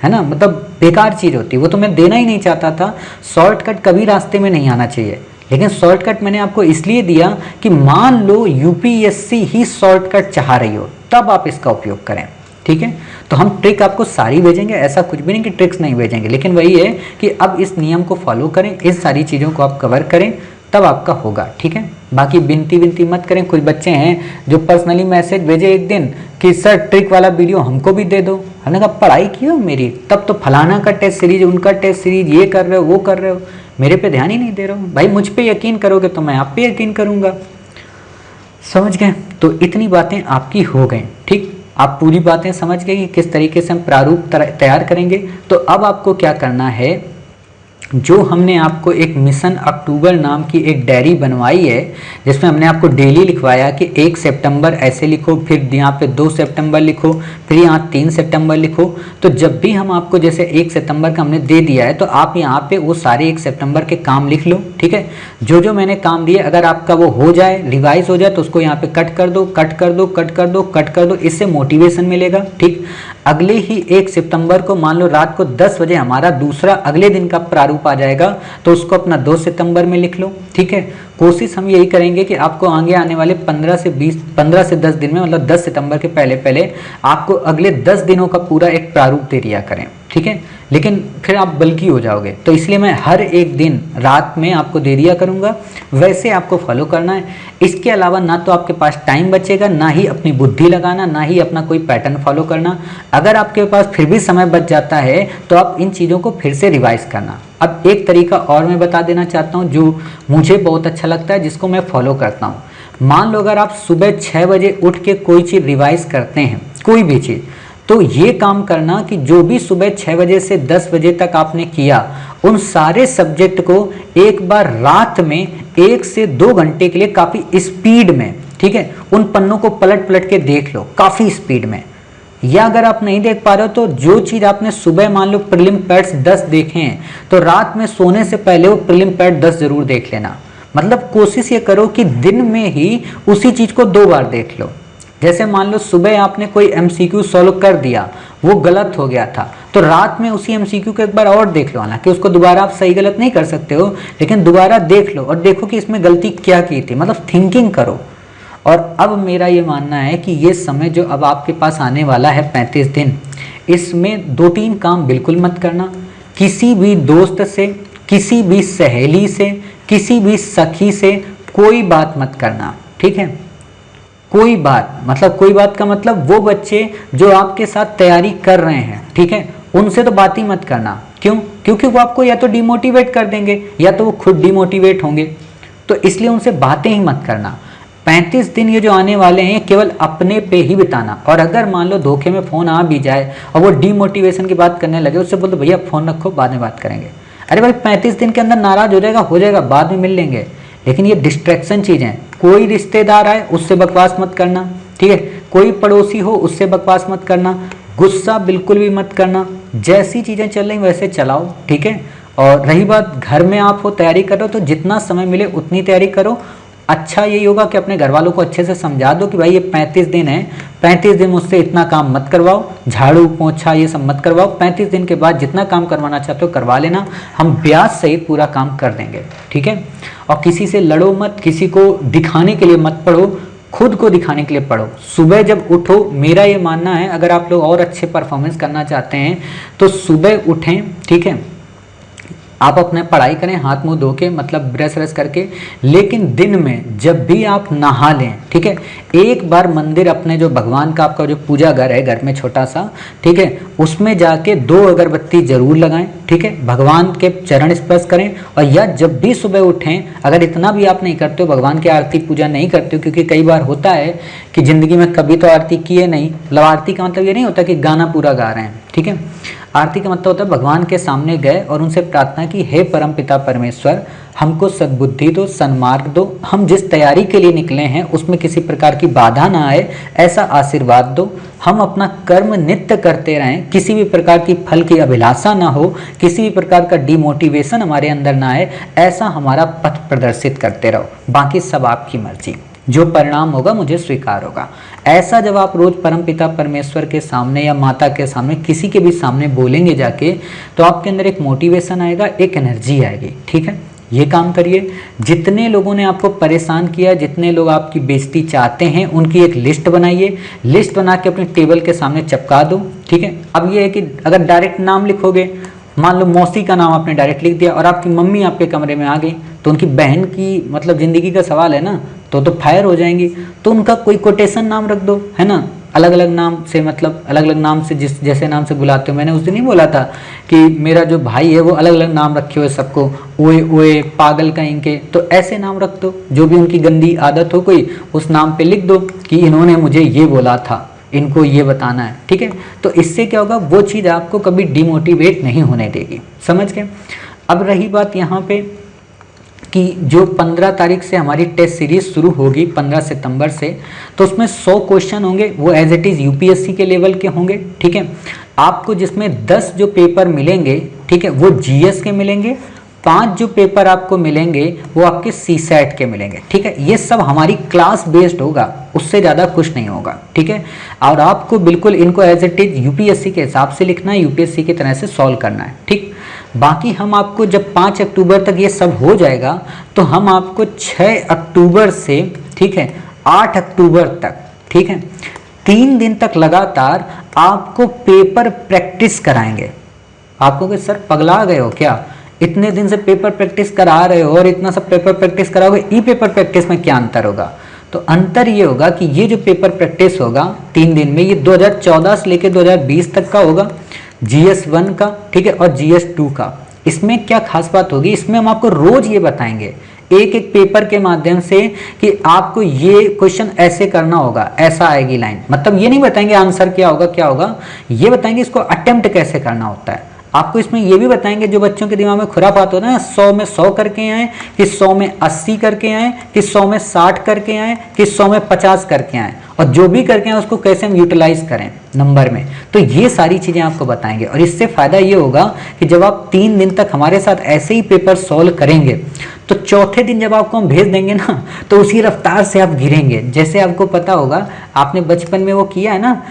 ना, मतलब बेकार चीज़ होती है। वो तो मैं देना ही नहीं चाहता था। शॉर्टकट कभी रास्ते में नहीं आना चाहिए, लेकिन शॉर्टकट मैंने आपको इसलिए दिया कि मान लो यूपीएससी ही शॉर्टकट चाह रही हो, तब आप इसका उपयोग करें। ठीक है, तो हम ट्रिक आपको सारी भेजेंगे, ऐसा कुछ भी नहीं कि ट्रिक्स नहीं भेजेंगे, लेकिन वही है कि अब इस नियम को फॉलो करें, इस सारी चीज़ों को आप कवर करें, तब आपका होगा। ठीक है, बाकी विनती मत करें। कुछ बच्चे हैं जो पर्सनली मैसेज भेजे एक दिन कि सर ट्रिक वाला वीडियो हमको भी दे दो। हमने कहा पढ़ाई की हो मेरी, तब तो फलाना का टेस्ट सीरीज, उनका टेस्ट सीरीज, ये कर रहे हो वो कर रहे हो, मेरे पे ध्यान ही नहीं दे रहे हो। भाई मुझ पे यकीन करोगे तो मैं आप पे यकीन करूँगा। समझ गए? तो इतनी बातें आपकी हो गई। ठीक, आप पूरी बातें समझ गए कि किस तरीके से हम प्रारूप तैयार करेंगे। तो अब आपको क्या करना है, जो हमने आपको एक मिशन अक्टूबर नाम की एक डायरी बनवाई है, जिसमें हमने आपको डेली लिखवाया कि 1 सितंबर ऐसे लिखो, फिर यहाँ पे 2 सितंबर लिखो, फिर यहाँ 3 सितंबर लिखो। तो जब भी हम आपको जैसे 1 सितंबर का हमने दे दिया है, तो आप यहाँ पे वो सारे 1 सितंबर के काम लिख लो। ठीक है, जो जो मैंने काम दिए, अगर आपका वो हो जाए, रिवाइज हो जाए, तो उसको यहाँ पे कट कर दो, कट कर दो, कट कर दो, कट कर दो। इससे मोटिवेशन मिलेगा। ठीक, अगले ही 1 सितंबर को मान लो रात को 10 बजे हमारा दूसरा अगले दिन का प्रारूप आ जाएगा, तो उसको अपना 2 सितंबर में लिख लो। ठीक है, कोशिश हम यही करेंगे कि आपको आगे आने वाले 15 से 10 दिन में, मतलब 10 सितंबर के पहले पहले आपको अगले 10 दिनों का पूरा एक प्रारूप दे दिया करें। ठीक है, लेकिन फिर आप बल्कि हो जाओगे, तो इसलिए मैं हर एक दिन रात में आपको दे दिया करूँगा, वैसे आपको फॉलो करना है। इसके अलावा ना तो आपके पास टाइम बचेगा, ना ही अपनी बुद्धि लगाना, ना ही अपना कोई पैटर्न फॉलो करना। अगर आपके पास फिर भी समय बच जाता है तो आप इन चीज़ों को फिर से रिवाइज करना। अब एक तरीका और मैं बता देना चाहता हूँ जो मुझे बहुत अच्छा लगता है, जिसको मैं फॉलो करता हूँ। मान लो अगर आप सुबह 6 बजे उठ के कोई चीज़ रिवाइज करते हैं, कोई भी चीज़, तो ये काम करना कि जो भी सुबह 6 बजे से 10 बजे तक आपने किया, उन सारे सब्जेक्ट को एक बार रात में 1 से 2 घंटे के लिए काफ़ी स्पीड में, ठीक है, उन पन्नों को पलट पलट के देख लो काफ़ी स्पीड में। या अगर आप नहीं देख पा रहे हो तो जो चीज़ आपने सुबह मान लो प्रीलिम पैड्स 10 देखे हैं, तो रात में सोने से पहले वो प्रीलिम पैड 10 जरूर देख लेना। मतलब कोशिश ये करो कि दिन में ही उसी चीज़ को 2 बार देख लो। जैसे मान लो सुबह आपने कोई एमसीक्यू सॉल्व कर दिया, वो गलत हो गया था, तो रात में उसी एमसीक्यू को एक बार और देख लो। हालांकि उसको दोबारा आप सही गलत नहीं कर सकते हो, लेकिन दोबारा देख लो और देखो कि इसमें गलती क्या की थी, मतलब थिंकिंग करो। और अब मेरा ये मानना है कि ये समय जो अब आपके पास आने वाला है 35 दिन, इसमें 2-3 काम बिल्कुल मत करना। किसी भी दोस्त से, किसी भी सहेली से, किसी भी सखी से कोई बात मत करना। ठीक है, कोई बात, मतलब कोई बात का मतलब वो बच्चे जो आपके साथ तैयारी कर रहे हैं, ठीक है, उनसे तो बात ही मत करना। क्यों? क्योंकि वो आपको या तो डिमोटिवेट कर देंगे या तो वो खुद डिमोटिवेट होंगे, तो इसलिए उनसे बातें ही मत करना। 35 दिन ये जो आने वाले हैं केवल अपने पे ही बिताना। और अगर मान लो धोखे में फ़ोन आ भी जाए और वो डिमोटिवेशन की बात करने लगे, उससे बोल दो भैया फ़ोन रखो, बाद में बात करेंगे। अरे भाई 35 दिन के अंदर नाराज़ हो जाएगा, बाद में मिल लेंगे। लेकिन ये डिस्ट्रैक्शन चीज़ें, कोई रिश्तेदार आए उससे बकवास मत करना, ठीक है, कोई पड़ोसी हो उससे बकवास मत करना, गुस्सा बिल्कुल भी मत करना। जैसी चीज़ें चल रही वैसे चलाओ, ठीक है। और रही बात घर में आप हो तैयारी करो, तो जितना समय मिले उतनी तैयारी करो। अच्छा यही होगा कि अपने घर वालों को अच्छे से समझा दो कि भाई ये 35 दिन है, 35 दिन मुझसे इतना काम मत करवाओ, झाड़ू पोछा ये सब मत करवाओ, 35 दिन के बाद जितना काम करवाना चाहते हो करवा लेना, हम ब्याज सहित पूरा काम कर देंगे, ठीक है। और किसी से लड़ो मत, किसी को दिखाने के लिए मत पढ़ो, खुद को दिखाने के लिए पढ़ो। सुबह जब उठो, मेरा ये मानना है अगर आप लोग और अच्छे परफॉर्मेंस करना चाहते हैं तो सुबह उठें, ठीक है, आप अपने पढ़ाई करें हाथ मुंह धो के, मतलब ब्रश व्रश करके, लेकिन दिन में जब भी आप नहा लें, ठीक है, एक बार मंदिर अपने जो भगवान का आपका जो पूजा घर है घर में छोटा सा, ठीक है, उसमें जाके 2 अगरबत्ती जरूर लगाएं, ठीक है, भगवान के चरण स्पर्श करें। और या जब भी सुबह उठें, अगर इतना भी आप नहीं करते हो, भगवान की आरती पूजा नहीं करते हो, क्योंकि कई बार होता है कि ज़िंदगी में कभी तो आरती किए नहीं, मतलब आरती का मतलब ये नहीं होता कि गाना पूरा गा रहे हैं, ठीक है, आरती का मतलब होता है भगवान के सामने गए और उनसे प्रार्थना की, हे परम पिता परमेश्वर, हमको सद्बुद्धि दो, सन्मार्ग दो, हम जिस तैयारी के लिए निकले हैं उसमें किसी प्रकार की बाधा ना आए, ऐसा आशीर्वाद दो, हम अपना कर्म नित्य करते रहें, किसी भी प्रकार की फल की अभिलाषा ना हो, किसी भी प्रकार का डिमोटिवेशन हमारे अंदर ना आए, ऐसा हमारा पथ प्रदर्शित करते रहो, बाकी सब आपकी मर्जी, जो परिणाम होगा मुझे स्वीकार होगा। ऐसा जब आप रोज परमपिता परमेश्वर के सामने या माता के सामने किसी के भी सामने बोलेंगे जाके, तो आपके अंदर एक मोटिवेशन आएगा, एक एनर्जी आएगी, ठीक है। ये काम करिए। जितने लोगों ने आपको परेशान किया, जितने लोग आपकी बेइज्जती चाहते हैं, उनकी एक लिस्ट बनाइए, लिस्ट बना के अपने टेबल के सामने चिपका दो, ठीक है। अब ये है कि अगर डायरेक्ट नाम लिखोगे, मान लो मौसी का नाम आपने डायरेक्ट लिख दिया और आपकी मम्मी आपके कमरे में आ गई, तो उनकी बहन की मतलब ज़िंदगी का सवाल है ना, तो फायर हो जाएंगी, तो उनका कोई कोटेशन नाम रख दो, है ना, अलग अलग नाम से, मतलब अलग अलग नाम से, जिस जैसे नाम से बुलाते हो। मैंने उस दिन नहीं बोला था कि मेरा जो भाई है वो अलग अलग नाम रखे हुए सबको, ओए ओए, पागल कहीं के, तो ऐसे नाम रख दो, जो भी उनकी गंदी आदत हो कोई, उस नाम पे लिख दो कि इन्होंने मुझे ये बोला था, इनको ये बताना है, ठीक है। तो इससे क्या होगा, वो चीज़ आपको कभी डिमोटिवेट नहीं होने देगी, समझ गए। अब रही बात यहाँ पे कि जो 15 तारीख से हमारी टेस्ट सीरीज शुरू होगी, 15 सितंबर से, तो उसमें 100 क्वेश्चन होंगे, वो एज इट इज़ यूपीएससी के लेवल के होंगे, ठीक है। आपको जिसमें 10 जो पेपर मिलेंगे, ठीक है, वो जीएस के मिलेंगे, 5 जो पेपर आपको मिलेंगे वो आपके सीसैट के मिलेंगे, ठीक है। ये सब हमारी क्लास बेस्ड होगा, उससे ज़्यादा कुछ नहीं होगा, ठीक है। और आपको बिल्कुल इनको एज इट इज यूपीएससी के हिसाब से लिखना है, यूपीएससी की तरह से सॉल्व करना है, ठीक। बाकी हम आपको जब 5 अक्टूबर तक ये सब हो जाएगा, तो हम आपको 6 अक्टूबर से, ठीक है, 8 अक्टूबर तक, ठीक है, 3 दिन तक लगातार आपको पेपर प्रैक्टिस कराएंगे। आपको कि सर पगला गए हो क्या, इतने दिन से पेपर प्रैक्टिस करा रहे हो और इतना सब पेपर प्रैक्टिस कराओगे, ई पेपर प्रैक्टिस में क्या अंतर होगा। तो अंतर ये होगा कि ये जो पेपर प्रैक्टिस होगा 3 दिन में, ये 2014 से लेकर 2020 तक का होगा, GS 1 का, ठीक है, और GS 2 का। इसमें क्या खास बात होगी, इसमें हम आपको रोज ये बताएंगे एक एक पेपर के माध्यम से कि आपको ये क्वेश्चन ऐसे करना होगा, ऐसा आएगी लाइन, मतलब ये नहीं बताएंगे आंसर क्या होगा, ये बताएंगे इसको अटेम्प्ट कैसे करना होता है। आपको इसमें ये भी बताएंगे, जो बच्चों के दिमाग में खुरापात होता है ना, 100 में 100 करके आए, कि 100 में 80 करके आए, कि 100 में 60 करके आए, कि 100 में 50 करके आए, और जो भी करके आए उसको कैसे हम यूटिलाइज करें नंबर में। तो ये सारी चीज़ें आपको बताएंगे। और इससे फ़ायदा ये होगा कि जब आप 3 दिन तक हमारे साथ ऐसे ही पेपर सॉल्व करेंगे, तो चौथे दिन जब आपको हम भेज देंगे ना, तो उसी रफ्तार से आप गिरेंगे। जैसे आपको पता होगा, आपने बचपन में वो किया है ना,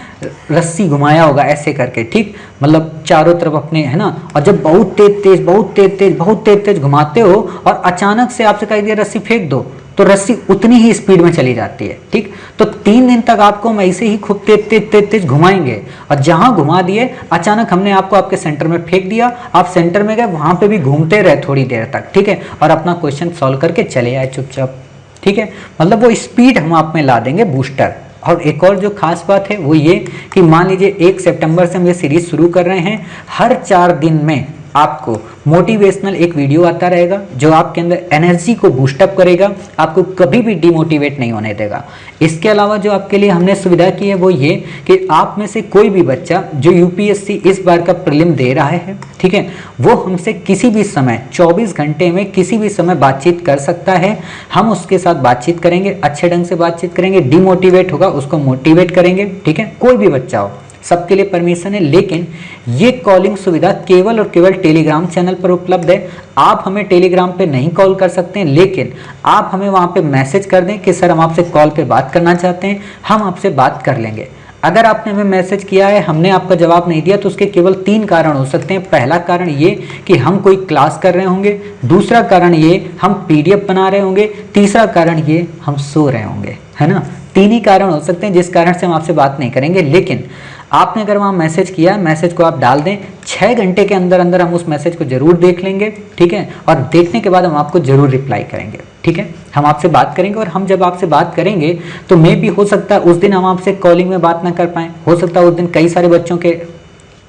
रस्सी घुमाया होगा ऐसे करके, ठीक, मतलब चारों तरफ अपने, है ना, और जब बहुत तेज तेज घुमाते हो और अचानक से आपसे कह दिया रस्सी फेंक दो, तो रस्सी उतनी ही स्पीड में चली जाती है, ठीक। तो 3 दिन तक आपको हम ऐसे ही खूब तेज घुमाएंगे, और जहां घुमा दिए अचानक हमने आपको आपके सेंटर में फेंक दिया, आप सेंटर में गए, वहां पे भी घूमते रहे थोड़ी देर तक, ठीक है, और अपना क्वेश्चन सॉल्व करके चले आए चुपचाप, ठीक है। मतलब वो स्पीड हम आप में ला देंगे, बूस्टर। और एक और जो खास बात है वो ये कि मान लीजिए 1 सितंबर से हम ये सीरीज शुरू कर रहे हैं, हर 4 दिन में आपको मोटिवेशनल एक वीडियो आता रहेगा, जो आपके अंदर एनर्जी को बूस्टअप करेगा, आपको कभी भी डिमोटिवेट नहीं होने देगा। इसके अलावा जो आपके लिए हमने सुविधा की है वो ये कि आप में से कोई भी बच्चा जो यूपीएससी इस बार का प्रीलिम दे रहा है, ठीक है, वो हमसे किसी भी समय 24 घंटे में किसी भी समय बातचीत कर सकता है। हम उसके साथ बातचीत करेंगे, अच्छे ढंग से बातचीत करेंगे, डिमोटिवेट होगा उसको मोटिवेट करेंगे, ठीक है, कोई भी बच्चा हो, सबके लिए परमिशन है, लेकिन ये कॉलिंग सुविधा केवल और केवल टेलीग्राम चैनल पर उपलब्ध है। आप हमें टेलीग्राम पे नहीं कॉल कर सकते हैं, लेकिन आप हमें वहाँ पे मैसेज कर दें कि सर हम आपसे कॉल पे बात करना चाहते हैं, हम आपसे बात कर लेंगे। अगर आपने हमें मैसेज किया है, हमने आपका जवाब नहीं दिया, तो उसके केवल 3 कारण हो सकते हैं। पहला कारण ये कि हम कोई क्लास कर रहे होंगे, दूसरा कारण ये हम पीडीएफ बना रहे होंगे, तीसरा कारण ये हम सो रहे होंगे, है ना। 3 ही कारण हो सकते हैं जिस कारण से हम आपसे बात नहीं करेंगे। लेकिन आपने अगर वहाँ मैसेज किया, मैसेज को आप डाल दें, 6 घंटे के अंदर अंदर हम उस मैसेज को जरूर देख लेंगे, ठीक है। और देखने के बाद हम आपको जरूर रिप्लाई करेंगे, ठीक है। हम आपसे बात करेंगे, और हम जब आपसे बात करेंगे तो मे भी हो सकता है उस दिन हम आपसे कॉलिंग में बात ना कर पाएँ, हो सकता है उस दिन कई सारे बच्चों के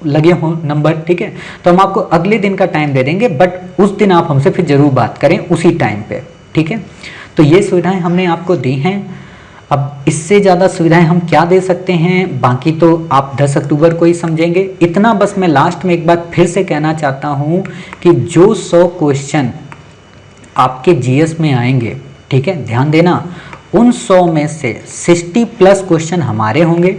लगे हों नंबर, ठीक है। तो हम आपको अगले दिन का टाइम दे देंगे, बट उस दिन आप हमसे फिर जरूर बात करें उसी टाइम पे, ठीक है। तो ये सुविधाएं हमने आपको दी हैं। अब इससे ज़्यादा सुविधाएं हम क्या दे सकते हैं, बाकी तो आप 10 अक्टूबर को ही समझेंगे। इतना बस मैं लास्ट में एक बार फिर से कहना चाहता हूँ कि जो 100 क्वेश्चन आपके जीएस में आएंगे, ठीक है, ध्यान देना, उन 100 में से 60+ क्वेश्चन हमारे होंगे,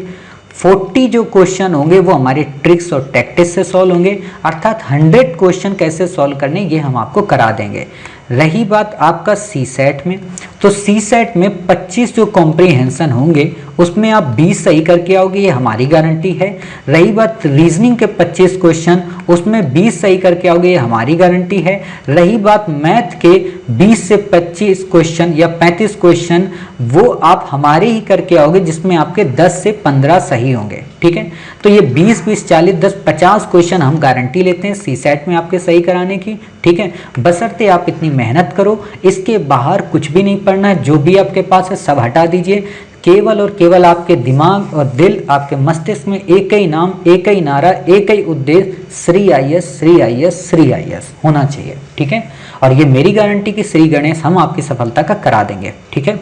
40 जो क्वेश्चन होंगे वो हमारे ट्रिक्स और टैक्टिक्स से सॉल्व होंगे, अर्थात 100 क्वेश्चन कैसे सॉल्व करने ये हम आपको करा देंगे। रही बात आपका सी सेट में, तो सी सेट में 25 जो कॉम्प्रीहेंशन होंगे उसमें आप 20 सही करके आओगे, ये हमारी गारंटी है। रही बात रीजनिंग के 25 क्वेश्चन, उसमें 20 सही करके आओगे, ये हमारी गारंटी है। रही बात मैथ के 20 से 25 क्वेश्चन या 35 क्वेश्चन, वो आप हमारे ही करके आओगे, जिसमें आपके 10 से 15 सही होंगे, ठीक है। तो ये 20, 20, 40, 10, 50 क्वेश्चन हम गारंटी लेते हैं सी सेट में आपके सही कराने की, ठीक है। बशर्ते आप इतनी मेहनत करो, इसके बाहर कुछ भी नहीं पढ़ना है, जो भी आपके पास है सब हटा दीजिए। केवल और केवल आपके दिमाग और दिल, आपके मस्तिष्क में एक ही नाम, एक ही नारा, एक ही उद्देश्य, Shri IAS, Shri IAS, Shri IAS होना चाहिए, ठीक है। और ये मेरी गारंटी कि श्री गणेश हम आपकी सफलता का करा देंगे, ठीक है।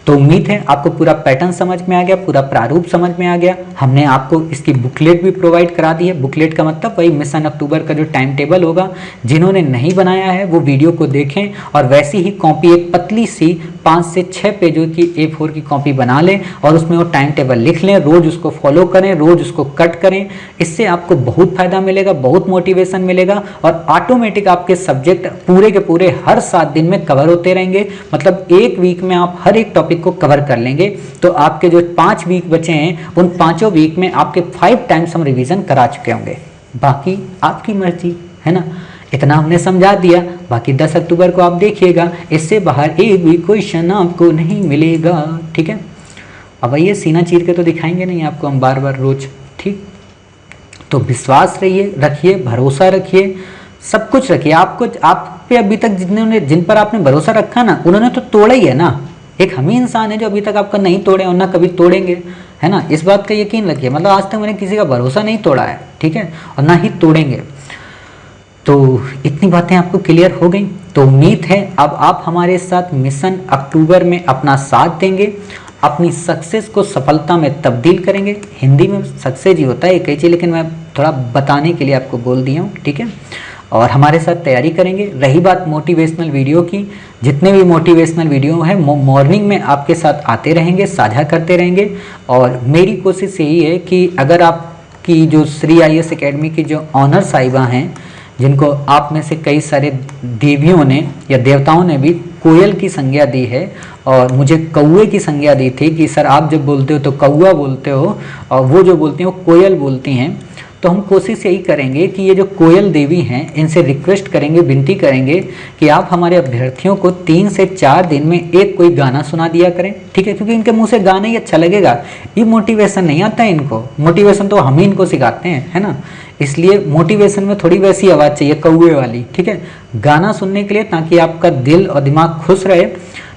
तो उम्मीद है आपको पूरा पैटर्न समझ में आ गया, पूरा प्रारूप समझ में आ गया। हमने आपको इसकी बुकलेट भी प्रोवाइड करा दी है। बुकलेट का मतलब वही मिशन अक्टूबर का जो टाइम टेबल होगा, जिन्होंने नहीं बनाया है वो वीडियो को देखें, और वैसी ही कॉपी एक पतली सी 5 से 6 पेजों की A4 की कॉपी बना लें, और उसमें वो टाइम टेबल लिख लें, रोज उसको फॉलो करें, रोज उसको कट करें। इससे आपको बहुत फायदा मिलेगा, बहुत मोटिवेशन मिलेगा, और ऑटोमेटिक आपके सब्जेक्ट पूरे के पूरे हर 7 दिन में कवर होते रहेंगे। मतलब एक वीक में आप हर एक टॉपिक को कवर कर लेंगे। तो आपके जो 5 वीक बचे हैं, उन 5 वीक में आपके 5 टाइम्स हम रिवीजन करा चुके होंगे। बाकी आपकी मर्जी, है ना। इतना हमने समझा दिया, बाकी 10 अक्टूबर को आप देखिएगा, इससे बाहर एक भी क्वेश्चन आपको नहीं मिलेगा, ठीक है। अब ये सीना चीर के तो दिखाएंगे नहीं आपको हम बार बार रोज, ठीक। तो विश्वास रखिए, भरोसा रखिए, सब कुछ रखिए। आपको आप पे अभी तक जिन पर आपने भरोसा रखा ना, उन्होंने तो तोड़ा ही है ना। एक हम ही इंसान है जो अभी तक आपका नहीं तोड़े और ना कभी तोड़ेंगे, है ना। इस बात का यकीन रखिए। मतलब आज तक मैंने किसी का भरोसा नहीं तोड़ा है, ठीक है, और ना ही तोड़ेंगे। तो इतनी बातें आपको क्लियर हो गई। तो उम्मीद है अब आप हमारे साथ मिशन अक्टूबर में अपना साथ देंगे, अपनी सक्सेस को सफलता में तब्दील करेंगे। हिंदी में सक्सेस ही होता है एक ही चीज़, लेकिन मैं थोड़ा बताने के लिए आपको बोल दिया हूँ, ठीक है। और हमारे साथ तैयारी करेंगे। रही बात मोटिवेशनल वीडियो की, जितने भी मोटिवेशनल वीडियो हैं मॉर्निंग में आपके साथ आते रहेंगे, साझा करते रहेंगे। और मेरी कोशिश यही है कि अगर आपकी जो श्री आईएएस एकेडमी की जो ऑनर साहिबा हैं, जिनको आप में से कई सारे देवियों ने या देवताओं ने भी कोयल की संज्ञा दी है, और मुझे कौए की संज्ञा दी थी कि सर आप जब बोलते हो तो कौआ बोलते हो, और वो जो बोलती हैं वो कोयल बोलती हैं। तो हम कोशिश यही करेंगे कि ये जो कोयल देवी हैं, इनसे रिक्वेस्ट करेंगे, विनती करेंगे कि आप हमारे अभ्यर्थियों को 3 से 4 दिन में एक कोई गाना सुना दिया करें, ठीक है। क्योंकि इनके मुंह से गाना ही अच्छा लगेगा, ये मोटिवेशन नहीं आता है इनको। मोटिवेशन तो हम ही इनको सिखाते हैं, है ना। इसलिए मोटिवेशन में थोड़ी वैसी आवाज़ चाहिए, कौए वाली, ठीक है, गाना सुनने के लिए, ताकि आपका दिल और दिमाग खुश रहे।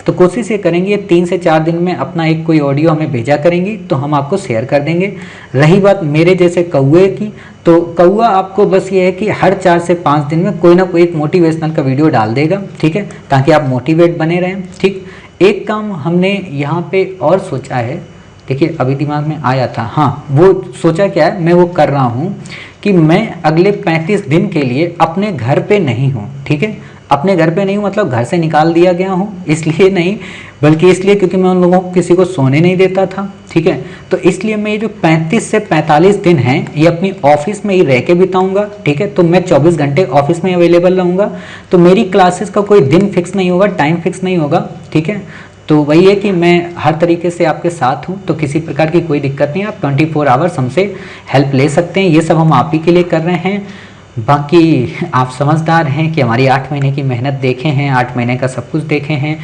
तो कोशिश ये करेंगे 3 से 4 दिन में अपना एक कोई ऑडियो हमें भेजा करेंगी, तो हम आपको शेयर कर देंगे। रही बात मेरे जैसे कौए की, तो कौआ आपको बस ये है कि हर 4 से 5 दिन में कोई ना कोई एक मोटिवेशनल का वीडियो डाल देगा, ठीक है, ताकि आप मोटिवेट बने रहें, ठीक। एक काम हमने यहाँ पे और सोचा है, देखिए अभी दिमाग में आया था, हाँ वो सोचा क्या है, मैं वो कर रहा हूँ कि मैं अगले 35 दिन के लिए अपने घर पे नहीं हूँ, ठीक है। अपने घर पे नहीं हूँ मतलब घर से निकाल दिया गया हूँ इसलिए नहीं, बल्कि इसलिए क्योंकि मैं उन लोगों को किसी को सोने नहीं देता था, ठीक है। तो इसलिए मैं ये जो 35 से 45 दिन हैं ये अपनी ऑफिस में ही रह के बिताऊंगा, ठीक है। तो मैं 24 घंटे ऑफिस में अवेलेबल रहूँगा, तो मेरी क्लासेस का कोई दिन फिक्स नहीं होगा, टाइम फिक्स नहीं होगा, ठीक है। तो वही है कि मैं हर तरीके से आपके साथ हूँ, तो किसी प्रकार की कोई दिक्कत नहीं है, आप 24 आवर्स हमसे हेल्प ले सकते हैं। ये सब हम आप ही के लिए कर रहे हैं। बाकी आप समझदार हैं कि हमारी 8 महीने की मेहनत देखे हैं, 8 महीने का सब कुछ देखे हैं,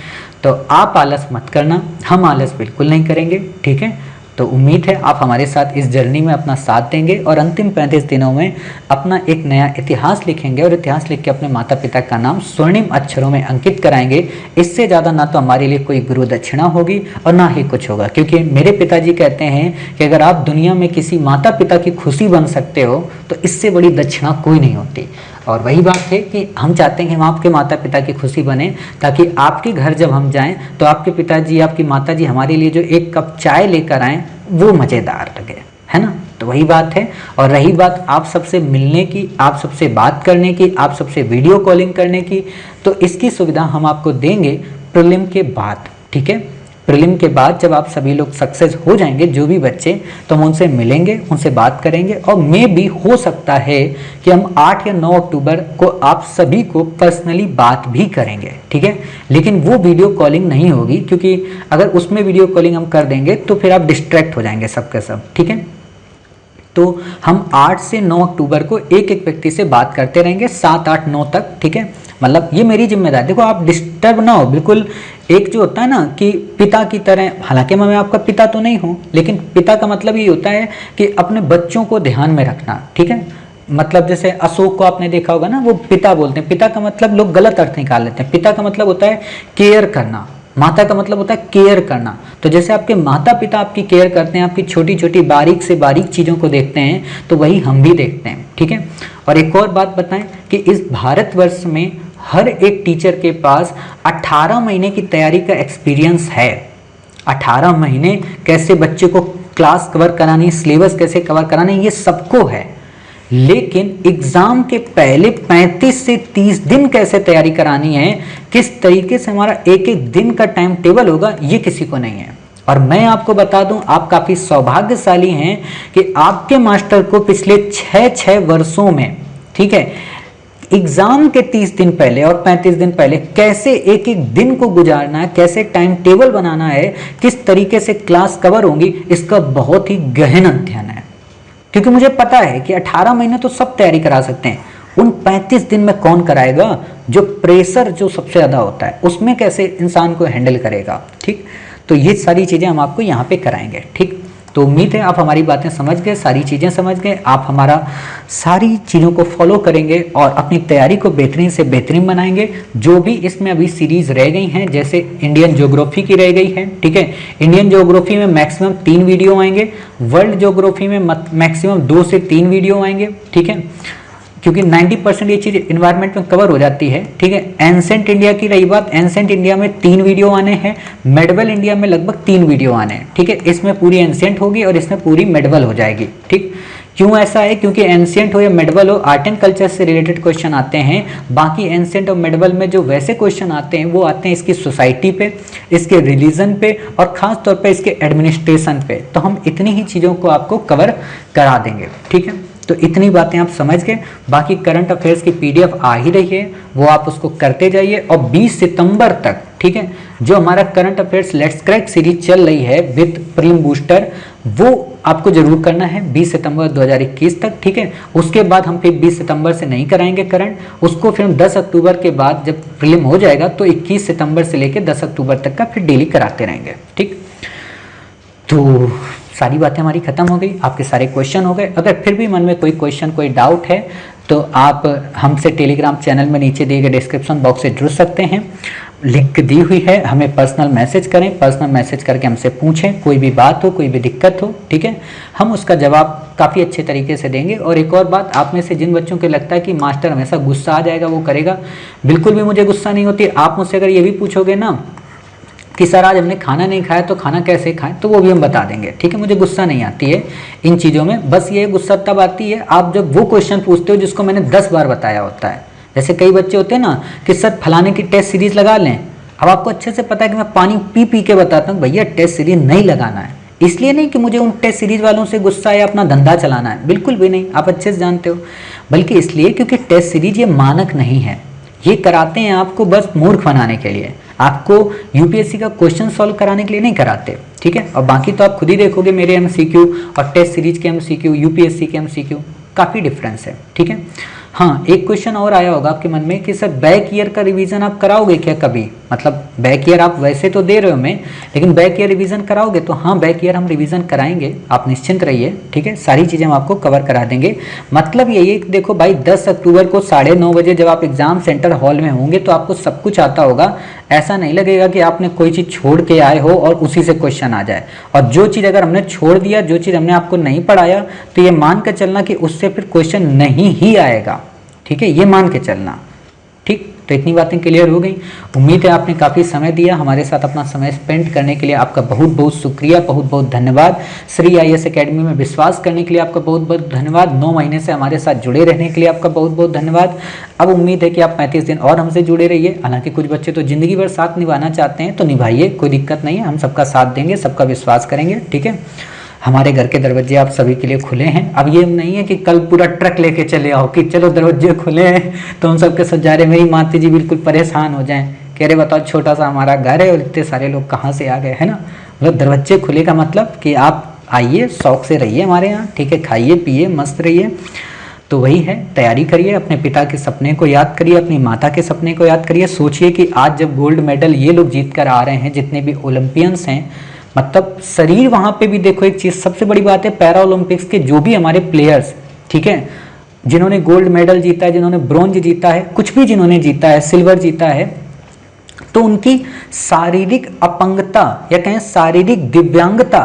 तो आप आलस मत करना, हम आलस बिल्कुल नहीं करेंगे, ठीक है। तो उम्मीद है आप हमारे साथ इस जर्नी में अपना साथ देंगे और अंतिम 35 दिनों में अपना एक नया इतिहास लिखेंगे और इतिहास लिख के अपने माता पिता का नाम स्वर्णिम अक्षरों में अंकित कराएंगे। इससे ज़्यादा ना तो हमारे लिए कोई गुरु दक्षिणा होगी और ना ही कुछ होगा, क्योंकि मेरे पिताजी कहते हैं कि अगर आप दुनिया में किसी माता पिता की खुशी बन सकते हो तो इससे बड़ी दक्षिणा कोई नहीं होती। और वही बात है कि हम चाहते हैं कि हम आपके माता पिता की खुशी बने, ताकि आपके घर जब हम जाएं तो आपके पिताजी आपकी माताजी हमारे लिए जो एक कप चाय लेकर आएँ वो मज़ेदार लगे, है ना। तो वही बात है। और रही बात आप सबसे मिलने की, आप सबसे बात करने की, आप सबसे वीडियो कॉलिंग करने की, तो इसकी सुविधा हम आपको देंगे प्रीलिम के बाद, ठीक है। प्रीलिम के बाद जब आप सभी लोग सक्सेस हो जाएंगे, जो भी बच्चे, तो हम उनसे मिलेंगे, उनसे बात करेंगे और मे भी हो सकता है कि हम 8 या 9 अक्टूबर को आप सभी को पर्सनली बात भी करेंगे, ठीक है। लेकिन वो वीडियो कॉलिंग नहीं होगी, क्योंकि अगर उसमें वीडियो कॉलिंग हम कर देंगे तो फिर आप डिस्ट्रैक्ट हो जाएंगे सबके सब, ठीक है। तो हम 8 से 9 अक्टूबर को एक एक व्यक्ति से बात करते रहेंगे, 7, 8, 9 तक, ठीक है। मतलब ये मेरी जिम्मेदारी, देखो आप डिस्टर्ब ना हो बिल्कुल। एक जो होता है ना कि पिता की तरह, हालांकि मैं आपका पिता तो नहीं हूँ, लेकिन पिता का मतलब ये होता है कि अपने बच्चों को ध्यान में रखना, ठीक है। मतलब जैसे अशोक को आपने देखा होगा ना, वो पिता बोलते हैं। पिता का मतलब लोग गलत अर्थ निकाल लेते हैं। पिता का मतलब होता है केयर करना, माता का मतलब होता है केयर करना। तो जैसे आपके माता पिता आपकी केयर करते हैं, आपकी छोटी छोटी बारीक से बारीक चीज़ों को देखते हैं, तो वही हम भी देखते हैं, ठीक है। और एक और बात बताएं कि इस भारतवर्ष में हर एक टीचर के पास 18 महीने की तैयारी का एक्सपीरियंस है। 18 महीने कैसे बच्चे को क्लास कवर करानी, सिलेबस कैसे कवर कराना, ये सबको है। लेकिन एग्जाम के पहले 35 से 30 दिन कैसे तैयारी करानी है, किस तरीके से हमारा एक एक दिन का टाइम टेबल होगा, ये किसी को नहीं है। और मैं आपको बता दूं, आप काफी सौभाग्यशाली हैं कि आपके मास्टर को पिछले 6 वर्षों में, ठीक है, एग्जाम के 30 दिन पहले और 35 दिन पहले कैसे एक एक दिन को गुजारना है, कैसे टाइम टेबल बनाना है, किस तरीके से क्लास कवर होंगी, इसका बहुत ही गहन अध्ययन है। क्योंकि मुझे पता है कि 18 महीने तो सब तैयारी करा सकते हैं, उन 35 दिन में कौन कराएगा। जो प्रेशर जो सबसे ज़्यादा होता है उसमें कैसे इंसान को हैंडल करेगा, ठीक। तो ये सारी चीज़ें हम आपको यहाँ पे कराएंगे, ठीक। तो उम्मीद है आप हमारी बातें समझ गए, सारी चीज़ें समझ गए, आप हमारा सारी चीज़ों को फॉलो करेंगे और अपनी तैयारी को बेहतरीन से बेहतरीन बनाएंगे। जो भी इसमें अभी सीरीज़ रह गई हैं, जैसे इंडियन ज्योग्राफी की रह गई है, ठीक है। इंडियन ज्योग्राफी में मैक्सिमम 3 वीडियो आएंगे, वर्ल्ड ज्योग्राफी में मैक्सिमम 2 से 3 वीडियो आएंगे, ठीक है, क्योंकि 90% ये चीज़ इन्वायरमेंट में कवर हो जाती है, ठीक है। एंसेंट इंडिया की रही बात, एंसेंट इंडिया में 3 वीडियो आने हैं, मेडवल इंडिया में लगभग 3 वीडियो आने हैं, ठीक है। इसमें पूरी एंसेंट होगी और इसमें पूरी मेडवल हो जाएगी, ठीक। क्यों ऐसा है? क्योंकि एंसेंट हो या मेडवल हो, आर्ट एंड कल्चर से रिलेटेड क्वेश्चन आते हैं। बाकी एंसेंट और मेडवल में जो वैसे क्वेश्चन आते हैं वो आते हैं इसकी सोसाइटी पे, इसके रिलीजन पे और ख़ास तौर पे इसके एडमिनिस्ट्रेशन पे। तो हम इतनी ही चीज़ों को आपको कवर करा देंगे, ठीक है। तो इतनी बातें आप समझ गए। बाकी करंट अफेयर्स की पीडीएफ आ ही रही है, वो आप उसको करते जाइए। और 20 सितंबर तक, ठीक है, जो हमारा current affairs let's crack series चल रही है विद प्रीलिम बूस्टर, वो आपको जरूर करना है 20 सितंबर 2021 तक, ठीक है। उसके बाद हम फिर 20 सितंबर से नहीं कराएंगे करंट, उसको फिर 10 अक्टूबर के बाद जब प्रीलिम हो जाएगा तो 21 सितंबर से लेकर 10 अक्टूबर तक का फिर डेली कराते रहेंगे, ठीक। तो सारी बातें हमारी खत्म हो गई, आपके सारे क्वेश्चन हो गए। अगर फिर भी मन में कोई क्वेश्चन, कोई डाउट है तो आप हमसे टेलीग्राम चैनल में नीचे दिए गए डिस्क्रिप्शन बॉक्स से जुड़ सकते हैं, लिंक दी हुई है। हमें पर्सनल मैसेज करें, पर्सनल मैसेज करके हमसे पूछें, कोई भी बात हो, कोई भी दिक्कत हो, ठीक है, हम उसका जवाब काफ़ी अच्छे तरीके से देंगे। और एक और बात, आप में से जिन बच्चों को लगता है कि मास्टर हमेशा गुस्सा आ जाएगा, वो करेगा, बिल्कुल भी मुझे गुस्सा नहीं होती। आप मुझसे अगर ये भी पूछोगे ना कि सर आज हमने खाना नहीं खाया तो खाना कैसे खाएं, तो वो भी हम बता देंगे, ठीक है। मुझे गुस्सा नहीं आती है इन चीज़ों में, बस ये गुस्सा तब आती है आप जब वो क्वेश्चन पूछते हो जिसको मैंने 10 बार बताया होता है। जैसे कई बच्चे होते हैं ना कि सर फलाने की टेस्ट सीरीज लगा लें। अब आपको अच्छे से पता है कि मैं पानी पी पी के बताता हूँ भैया टेस्ट सीरीज नहीं लगाना है। इसलिए नहीं कि मुझे उन टेस्ट सीरीज वालों से गुस्सा या अपना धंधा चलाना है, बिल्कुल भी नहीं, आप अच्छे से जानते हो। बल्कि इसलिए क्योंकि टेस्ट सीरीज ये मानक नहीं है, ये कराते हैं आपको बस मूर्ख बनाने के लिए, आपको यूपीएससी का क्वेश्चन सॉल्व कराने के लिए नहीं कराते, ठीक है। और बाकी तो आप खुद ही देखोगे मेरे एमसीक्यू और टेस्ट सीरीज के एमसीक्यू, यूपीएससी के एमसीक्यू काफ़ी डिफरेंस है, ठीक है। हाँ, एक क्वेश्चन और आया होगा आपके मन में कि सर बैक ईयर का रिवीजन आप कराओगे क्या कभी, मतलब बैक ईयर आप वैसे तो दे रहे हो हमें, लेकिन बैक ईयर रिवीजन कराओगे? तो हाँ, बैक ईयर हम रिवीजन कराएंगे, आप निश्चिंत रहिए, ठीक है। सारी चीज़ें हम आपको कवर करा देंगे। मतलब यही है कि देखो भाई 10 अक्टूबर को 9:30 बजे जब आप एग्जाम सेंटर हॉल में होंगे तो आपको सब कुछ आता होगा। ऐसा नहीं लगेगा कि आपने कोई चीज़ छोड़ के आए हो और उसी से क्वेश्चन आ जाए। और जो चीज़ अगर हमने छोड़ दिया, जो चीज़ हमने आपको नहीं पढ़ाया, तो ये मान कर चलना कि उससे फिर क्वेश्चन नहीं ही आएगा, ठीक है, ये मान के चलना, ठीक। तो इतनी बातें क्लियर हो गई। उम्मीद है आपने काफ़ी समय दिया हमारे साथ, अपना समय स्पेंड करने के लिए आपका बहुत बहुत शुक्रिया, बहुत बहुत धन्यवाद। श्री आईएएस एकेडमी में विश्वास करने के लिए आपका बहुत बहुत धन्यवाद। 9 महीने से हमारे साथ जुड़े रहने के लिए आपका बहुत बहुत धन्यवाद। अब उम्मीद है कि आप 35 दिन और हमसे जुड़े रहिए। हालांकि कुछ बच्चे तो ज़िंदगी भर साथ निभाना चाहते हैं, तो निभाइए, कोई दिक्कत नहीं है, हम सबका साथ देंगे, सबका विश्वास करेंगे, ठीक है। हमारे घर के दरवाजे आप सभी के लिए खुले हैं। अब ये नहीं है कि कल पूरा ट्रक लेके चले आओ कि चलो दरवाजे खुले हैं तो हम सबके साथ जा रहे, मेरी माता जी बिल्कुल परेशान हो जाएं, कह रहे बताओ छोटा सा हमारा घर है और इतने सारे लोग कहाँ से आ गए, है ना। मतलब दरवाजे खुले का मतलब कि आप आइए, शौक से रहिए हमारे यहाँ, ठीक है, खाइए पिए मस्त रहिए। तो वही है, तैयारी करिए, अपने पिता के सपने को याद करिए, अपनी माता के सपने को याद करिए। सोचिए कि आज जब गोल्ड मेडल ये लोग जीत कर आ रहे हैं, जितने भी ओलंपियंस हैं, मतलब शरीर वहाँ पे भी देखो, एक चीज़ सबसे बड़ी बात है, पैरा ओलंपिक्स के जो भी हमारे प्लेयर्स, ठीक है, जिन्होंने गोल्ड मेडल जीता है, जिन्होंने ब्रॉन्ज जीता है, कुछ भी जिन्होंने जीता है, सिल्वर जीता है, तो उनकी शारीरिक अपंगता या कहें शारीरिक दिव्यांगता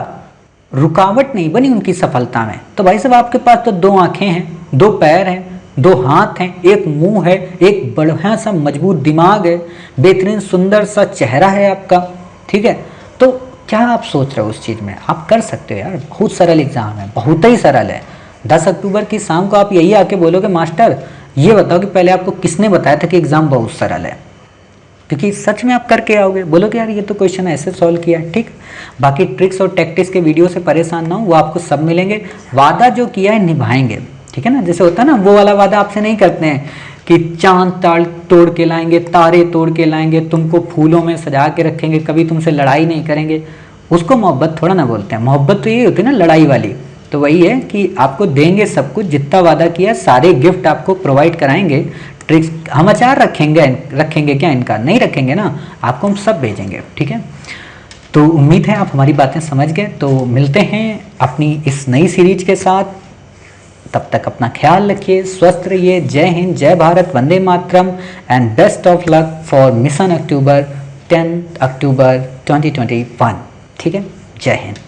रुकावट नहीं बनी उनकी सफलता में। तो भाई साहब आपके पास तो 2 आंखें हैं, 2 पैर हैं, 2 हाथ हैं, एक मुंह है, एक बढ़िया सा मजबूत दिमाग है, बेहतरीन सुंदर सा चेहरा है आपका, ठीक है। तो क्या आप सोच रहे हो उस चीज़ में, आप कर सकते हो यार, बहुत सरल एग्जाम है, बहुत ही सरल है। 10 अक्टूबर की शाम को आप यही आके बोलोगे मास्टर ये बताओ कि पहले आपको किसने बताया था कि एग्जाम बहुत सरल है, क्योंकि सच में आप करके आओगे, बोलोगे यार ये तो क्वेश्चन ऐसे सॉल्व किया है, ठीक। बाकी ट्रिक्स और टैक्टिक्स के वीडियो से परेशान ना हो, वो आपको सब मिलेंगे। वादा जो किया है निभाएंगे, ठीक है ना। जैसे होता है ना, वो वाला वादा आपसे नहीं करते हैं कि चांद ताल तोड़ के लाएंगे, तारे तोड़ के लाएंगे, तुमको फूलों में सजा के रखेंगे, कभी तुमसे लड़ाई नहीं करेंगे, उसको मोहब्बत थोड़ा ना बोलते हैं। मोहब्बत तो ये होती है ना लड़ाई वाली। तो वही है कि आपको देंगे सब कुछ, जितना वादा किया सारे गिफ्ट आपको प्रोवाइड कराएंगे। ट्रिक्स हम अचार रखेंगे क्या इनका, नहीं रखेंगे ना, आपको हम सब भेजेंगे, ठीक है। तो उम्मीद है आप हमारी बातें समझ गए। तो मिलते हैं अपनी इस नई सीरीज के साथ, तब तक अपना ख्याल रखिए, स्वस्थ रहिए। जय हिंद, जय भारत, वंदे मातरम and best of luck for mission October 10 October 2021, ठीक है। जय हिंद।